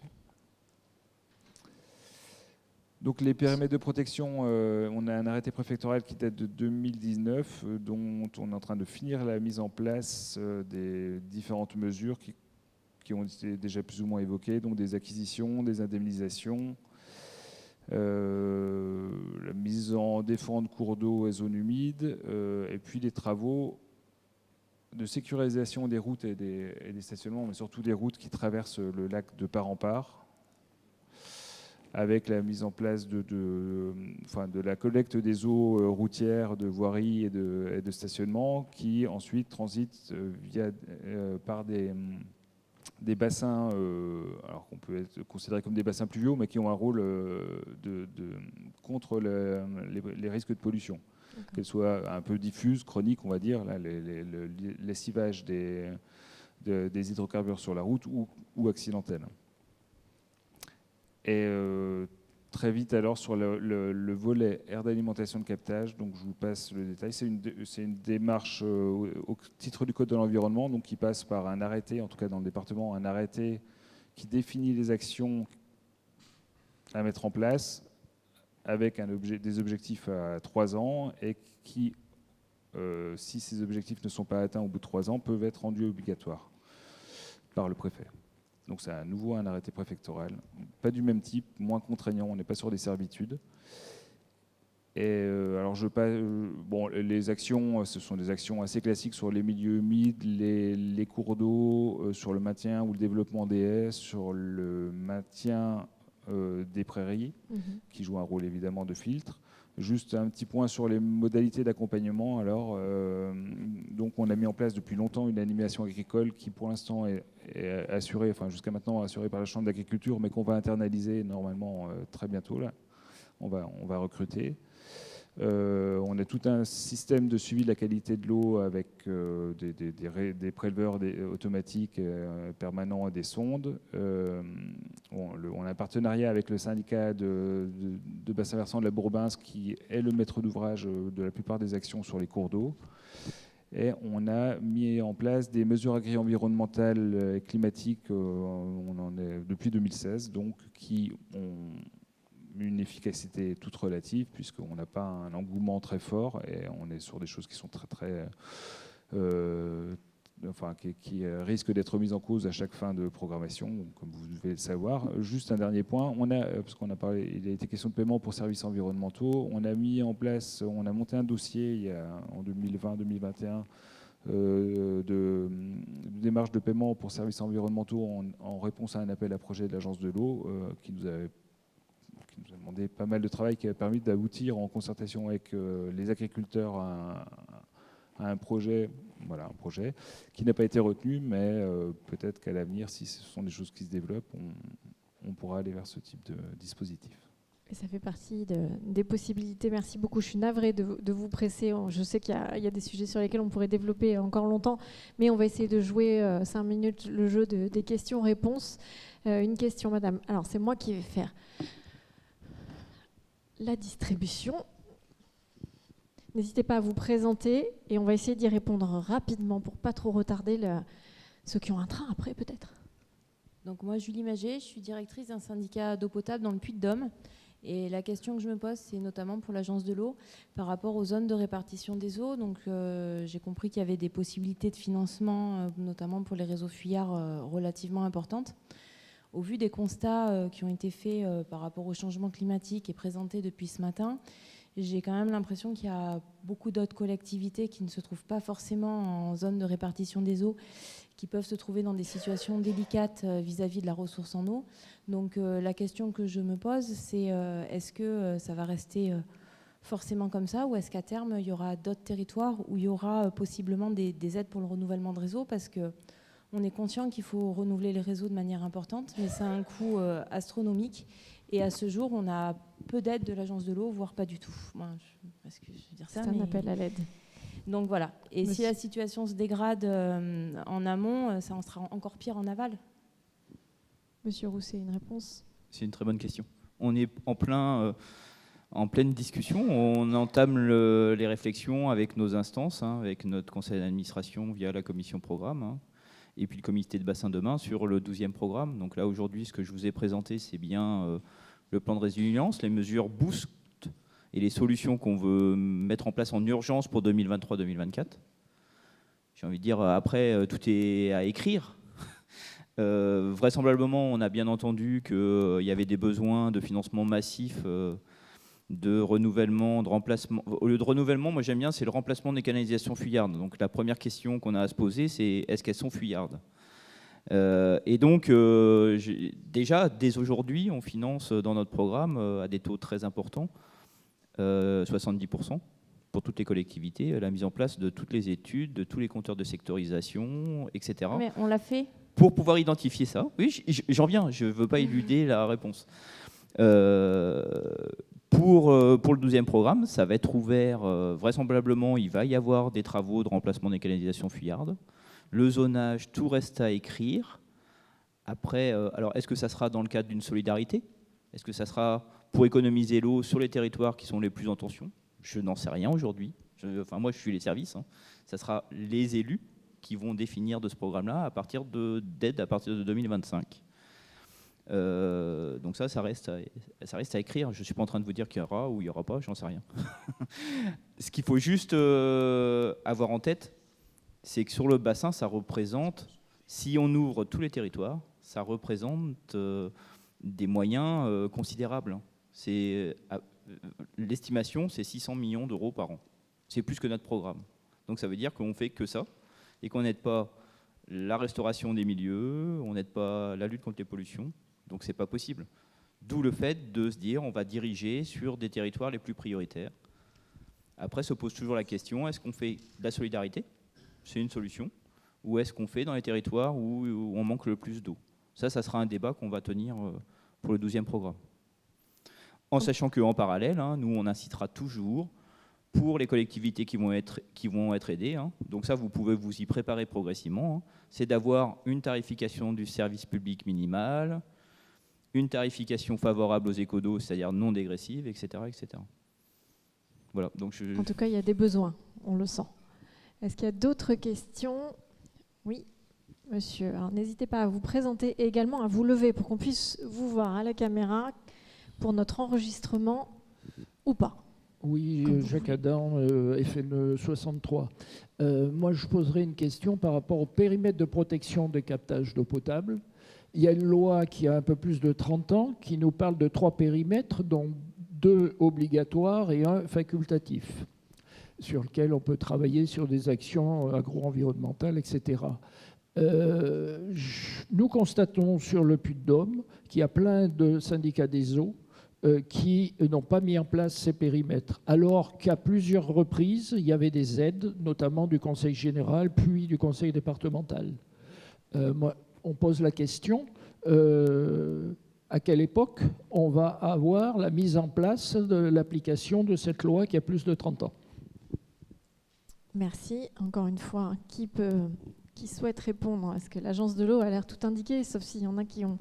Donc les périmètres de protection, on a un arrêté préfectoral qui date de 2019, dont on est en train de finir la mise en place des différentes mesures qui ont été déjà plus ou moins évoquées, donc des acquisitions, des indemnisations, la mise en défend de cours d'eau et zones humides, et puis les travaux de sécurisation des routes et des stationnements, mais surtout des routes qui traversent le lac de part en part, avec la mise en place de la collecte des eaux routières, de voiries et de stationnement, qui ensuite transitent par des bassins, alors qu'on peut considérer comme des bassins pluviaux, mais qui ont un rôle contre les risques de pollution, qu'elles soient un peu diffuses, chroniques, on va dire, là, le lessivage des hydrocarbures sur la route ou accidentel. Et très vite alors sur le volet aire d'alimentation de captage, donc je vous passe le détail. C'est une démarche au titre du Code de l'environnement, donc qui passe par un arrêté, en tout cas dans le département, un arrêté qui définit les actions à mettre en place avec des objectifs à 3 ans et qui, si ces objectifs ne sont pas atteints au bout de 3 ans, peuvent être rendus obligatoires par le préfet. Donc c'est à nouveau un arrêté préfectoral, pas du même type, moins contraignant, on n'est pas sur des servitudes. Et alors les actions, ce sont des actions assez classiques sur les milieux humides, les cours d'eau, sur le maintien ou le développement des haies, sur le maintien des prairies, qui jouent un rôle évidemment de filtre. Juste un petit point sur les modalités d'accompagnement. Alors, donc on a mis en place depuis longtemps une animation agricole qui pour l'instant est assurée, enfin jusqu'à maintenant assurée par la Chambre d'agriculture, mais qu'on va internaliser normalement très bientôt. Là, on va recruter. On a tout un système de suivi de la qualité de l'eau avec des préleveurs automatiques permanents et des sondes. On a un partenariat avec le syndicat de bassin versant de la Bourbince qui est le maître d'ouvrage de la plupart des actions sur les cours d'eau. Et on a mis en place des mesures agri-environnementales et climatiques, on en est depuis 2016, donc qui ont une efficacité toute relative puisqu'on n'a pas un engouement très fort et on est sur des choses qui sont très qui risque d'être mise en cause à chaque fin de programmation, comme vous devez le savoir. Juste un dernier point, parce qu'on a parlé, il a été question de paiement pour services environnementaux. On a monté un dossier en 2020-2021 de démarche de paiement pour services environnementaux en réponse à un appel à projet de l'Agence de l'eau qui nous a demandé pas mal de travail, qui a permis d'aboutir en concertation avec les agriculteurs à un projet qui n'a pas été retenu, mais peut-être qu'à l'avenir, si ce sont des choses qui se développent, on pourra aller vers ce type de dispositif. Et ça fait partie des possibilités. Merci beaucoup. Je suis navrée de vous presser. Je sais qu'il y a des sujets sur lesquels on pourrait développer encore longtemps, mais on va essayer de jouer 5 minutes le jeu des questions-réponses. Une question, madame. Alors, c'est moi qui vais faire la distribution. N'hésitez pas à vous présenter et on va essayer d'y répondre rapidement pour pas trop retarder ceux qui ont un train après peut-être. Donc moi, Julie Maget, je suis directrice d'un syndicat d'eau potable dans le Puy-de-Dôme. Et la question que je me pose, c'est notamment pour l'Agence de l'eau, par rapport aux zones de répartition des eaux. Donc j'ai compris qu'il y avait des possibilités de financement, notamment pour les réseaux fuyards, relativement importantes. Au vu des constats qui ont été faits par rapport au changement climatique et présentés depuis ce matin, j'ai quand même l'impression qu'il y a beaucoup d'autres collectivités qui ne se trouvent pas forcément en zone de répartition des eaux, qui peuvent se trouver dans des situations délicates vis-à-vis de la ressource en eau. Donc la question que je me pose, c'est est-ce que ça va rester forcément comme ça, ou est-ce qu'à terme, il y aura d'autres territoires où il y aura possiblement des aides pour le renouvellement de réseau, parce qu'on est conscient qu'il faut renouveler les réseaux de manière importante, mais ça a un coût astronomique. Et à ce jour, on a peu d'aides de l'Agence de l'eau, voire pas du tout. Parce que je veux dire ça, c'est un appel à l'aide. Donc voilà. Et si la situation se dégrade en amont, ça en sera encore pire en aval. Monsieur Rousset, une réponse ? C'est une très bonne question. On est en pleine discussion. On entame les réflexions avec nos instances, avec notre conseil d'administration via la commission programme, et puis le comité de bassin demain sur le 12e programme. Donc là, aujourd'hui, ce que je vous ai présenté, c'est bien le plan de résilience, les mesures Boost et les solutions qu'on veut mettre en place en urgence pour 2023-2024. J'ai envie de dire, après, tout est à écrire. Vraisemblablement, on a bien entendu qu'il y avait des besoins de financement massif, de renouvellement, de remplacement. Au lieu de renouvellement, moi j'aime bien, c'est le remplacement des canalisations fuyardes. Donc la première question qu'on a à se poser, c'est est-ce qu'elles sont fuyardes ? Et donc, déjà, dès aujourd'hui, on finance dans notre programme à des taux très importants, 70% pour toutes les collectivités, la mise en place de toutes les études, de tous les compteurs de sectorisation, etc. Mais on l'a fait ? Pour pouvoir identifier ça. Oui, j'en viens, je ne veux pas éluder la réponse. Pour le 12e programme, ça va être ouvert, vraisemblablement, il va y avoir des travaux de remplacement des canalisations fuyardes. Le zonage, tout reste à écrire. Après, alors est-ce que ça sera dans le cadre d'une solidarité ? Est-ce que ça sera pour économiser l'eau sur les territoires qui sont les plus en tension ? Je n'en sais rien aujourd'hui. Moi, je suis les services. Ça sera les élus qui vont définir de ce programme-là à partir d'aide à partir de 2025. Donc ça reste à écrire. Je ne suis pas en train de vous dire qu'il y aura ou il n'y aura pas, j'en sais rien. Ce qu'il faut juste avoir en tête, c'est que sur le bassin, ça représente, si on ouvre tous les territoires, ça représente des moyens considérables. L'estimation, c'est 600 millions d'euros par an. C'est plus que notre programme. Donc ça veut dire qu'on ne fait que ça et qu'on n'aide pas la restauration des milieux, on n'aide pas la lutte contre les pollutions. Donc c'est pas possible. D'où le fait de se dire on va diriger sur des territoires les plus prioritaires. Après se pose toujours la question, est-ce qu'on fait de la solidarité ? C'est une solution. Ou est-ce qu'on fait dans les territoires où on manque le plus d'eau ? Ça sera un débat qu'on va tenir pour le 12e programme. En sachant qu'en parallèle, nous on incitera toujours pour les collectivités qui vont être aidées. Donc ça, vous pouvez vous y préparer progressivement. C'est d'avoir une tarification du service public minimal, une tarification favorable aux écodos, c'est-à-dire non dégressive, etc., etc. Voilà. Donc En tout cas, il y a des besoins, on le sent. Est-ce qu'il y a d'autres questions ? Oui, monsieur. Alors, n'hésitez pas à vous présenter et également à vous lever pour qu'on puisse vous voir à la caméra pour notre enregistrement ou pas. Oui, Comme vous Jacques voulez. Adam, FN 63. Moi, je poserai une question par rapport au périmètre de protection des captages d'eau potable. Il y a une loi qui a un peu plus de 30 ans qui nous parle de 3 périmètres, dont 2 obligatoires et 1 facultatif, sur lequel on peut travailler sur des actions agro-environnementales, etc. Nous constatons sur le Puy-de-Dôme qu'il y a plein de syndicats des eaux qui n'ont pas mis en place ces périmètres, alors qu'à plusieurs reprises, il y avait des aides, notamment du Conseil général, puis du Conseil départemental. On pose la question, à quelle époque on va avoir la mise en place de l'application de cette loi qui a plus de 30 ans? Merci. Encore une fois, qui souhaite répondre? Est-ce que l'agence de l'eau a l'air tout indiqué, sauf s'il y en a qui ont...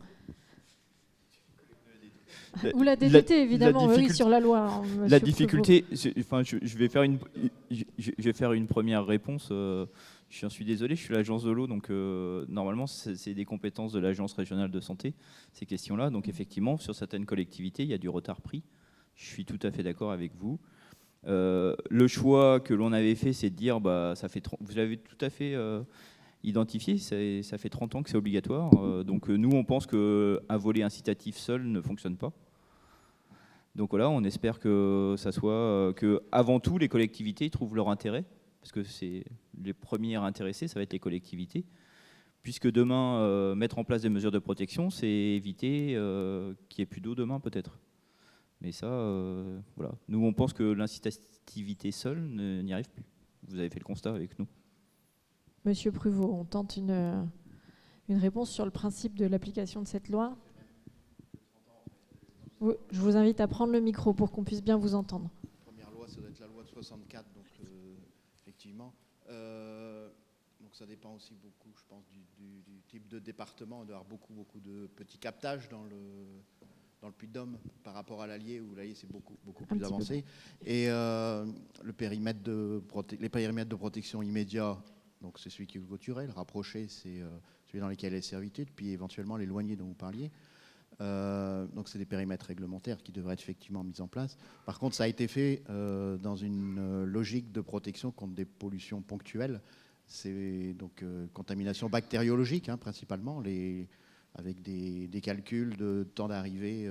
Ou la DGT, évidemment, oui, sur la loi. Hein, la difficulté, enfin, je vais faire une première réponse. Je suis désolé, je suis l'agence de l'eau, donc normalement, c'est des compétences de l'agence régionale de santé, ces questions-là. Donc effectivement, sur certaines collectivités, il y a du retard pris. Je suis tout à fait d'accord avec vous. Le choix que l'on avait fait, c'est de dire, vous l'avez tout à fait identifié, ça fait 30 ans que c'est obligatoire. Donc nous, on pense qu'un volet incitatif seul ne fonctionne pas. Donc voilà, on espère que ça soit que avant tout les collectivités trouvent leur intérêt, parce que c'est les premiers intéressés, ça va être les collectivités, puisque demain mettre en place des mesures de protection, c'est éviter qu'il n'y ait plus d'eau demain peut-être. Mais ça, voilà, nous on pense que l'incitativité seule n'y arrive plus. Vous avez fait le constat avec nous. Monsieur Pruvot, on tente une réponse sur le principe de l'application de cette loi. Oui, je vous invite à prendre le micro pour qu'on puisse bien vous entendre. La première loi, ça doit être la loi de 64, donc effectivement. Donc ça dépend aussi beaucoup, je pense, du type de département. Il doit y avoir beaucoup de petits captages dans le Puy-de-Dôme par rapport à l'Allier, où l'Allier c'est beaucoup plus avancé. Et les périmètres de protection immédiat, donc c'est celui qui est clôturé. Le rapproché, c'est celui dans lequel est servitude, puis éventuellement l'éloigné dont vous parliez. Donc c'est des périmètres réglementaires qui devraient être effectivement mis en place. Par contre, ça a été fait dans une logique de protection contre des pollutions ponctuelles. C'est donc contamination bactériologique principalement, avec des calculs de temps d'arrivée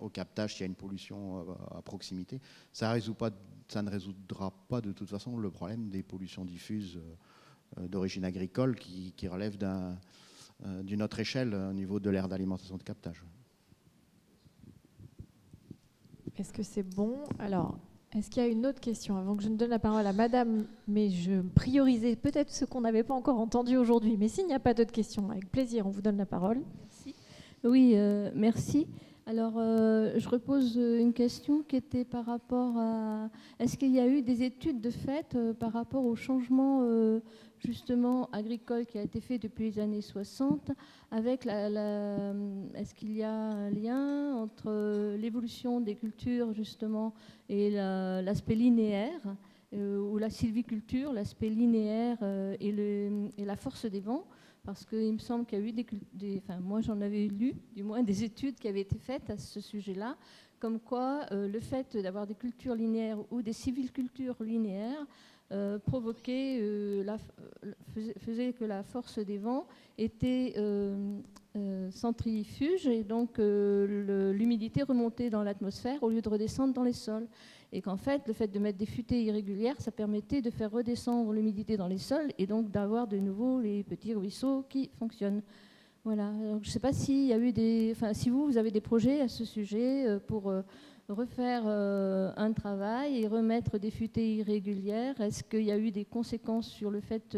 au captage s'il y a une pollution à proximité. Ça ne résoudra pas de toute façon le problème des pollutions diffuses d'origine agricole qui relèvent d'une autre échelle au niveau de l'aire d'alimentation de captage. Est-ce que c'est bon? Alors, est-ce qu'il y a une autre question avant que je ne donne la parole à madame? Mais je priorisais peut-être ce qu'on n'avait pas encore entendu aujourd'hui. Mais s'il n'y a pas d'autres questions, avec plaisir, on vous donne la parole. Merci. Oui, merci. Alors, je repose une question qui était par rapport à... Est-ce qu'il y a eu des études de fait par rapport au changement justement agricole qui a été fait depuis les années 60 avec est-ce qu'il y a un lien entre l'évolution des cultures justement et l'aspect linéaire ou la sylviculture, l'aspect linéaire et la force des vents? Parce qu'il me semble qu'il y a eu moi j'en avais lu du moins des études qui avaient été faites à ce sujet-là, comme quoi le fait d'avoir des cultures linéaires ou des sylvicultures linéaires faisait que la force des vents était centrifuge et donc l'humidité remontait dans l'atmosphère au lieu de redescendre dans les sols. Et qu'en fait, le fait de mettre des futaies irrégulières, ça permettait de faire redescendre l'humidité dans les sols et donc d'avoir de nouveau les petits ruisseaux qui fonctionnent. Voilà. Alors, je ne sais pas s'il y a eu si vous avez des projets à ce sujet pour refaire un travail et remettre des futaies irrégulières. Est-ce qu'il y a eu des conséquences sur le fait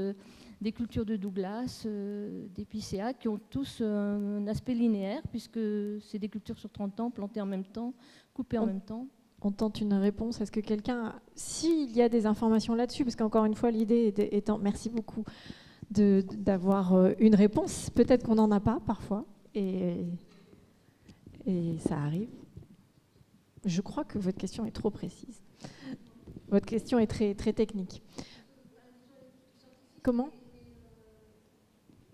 des cultures de Douglas, des Picea, qui ont tous un aspect linéaire, puisque c'est des cultures sur 30 ans, plantées en même temps, coupées en même temps? On tente une réponse. Est-ce que quelqu'un, s'il y a des informations là-dessus, parce qu'encore une fois, l'idée étant, merci beaucoup, d'avoir une réponse. Peut-être qu'on n'en a pas parfois, et ça arrive. Je crois que votre question est trop précise. Votre question est très, très technique. Comment?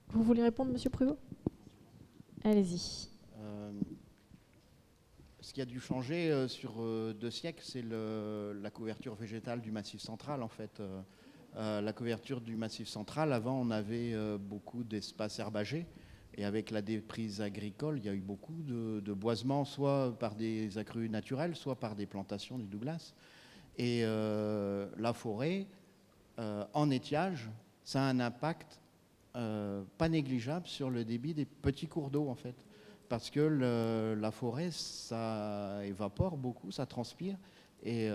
Vous voulez répondre, Monsieur Pruvot? Allez-y. Ce qui a dû changer sur 2 siècles, c'est la couverture végétale du Massif central, en fait. La couverture du Massif central, avant, on avait beaucoup d'espaces herbagés. Et avec la déprise agricole, il y a eu beaucoup de boisements, soit par des accrues naturelles, soit par des plantations du Douglas. Et la forêt, en étiage, ça a un impact pas négligeable sur le débit des petits cours d'eau, en fait. Parce que la forêt, ça évapore beaucoup, ça transpire, et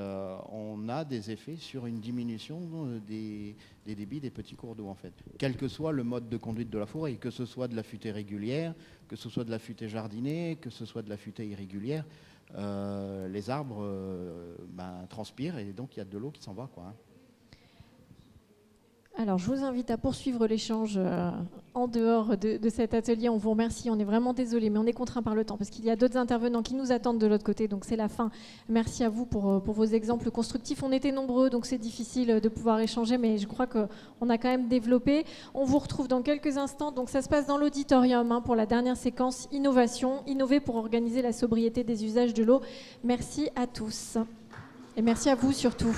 on a des effets sur une diminution des débits des petits cours d'eau, en fait. Quel que soit le mode de conduite de la forêt, que ce soit de la futaie régulière, que ce soit de la futaie jardinée, que ce soit de la futaie irrégulière, les arbres transpirent, et donc il y a de l'eau qui s'en va, quoi, hein. Alors, je vous invite à poursuivre l'échange en dehors de cet atelier. On vous remercie. On est vraiment désolé, mais on est contraint par le temps parce qu'il y a d'autres intervenants qui nous attendent de l'autre côté. Donc, c'est la fin. Merci à vous pour vos exemples constructifs. On était nombreux, donc c'est difficile de pouvoir échanger, mais je crois qu'on a quand même développé. On vous retrouve dans quelques instants. Donc, ça se passe dans l'auditorium pour la dernière séquence Innovation. Innover pour organiser la sobriété des usages de l'eau. Merci à tous. Et merci à vous surtout.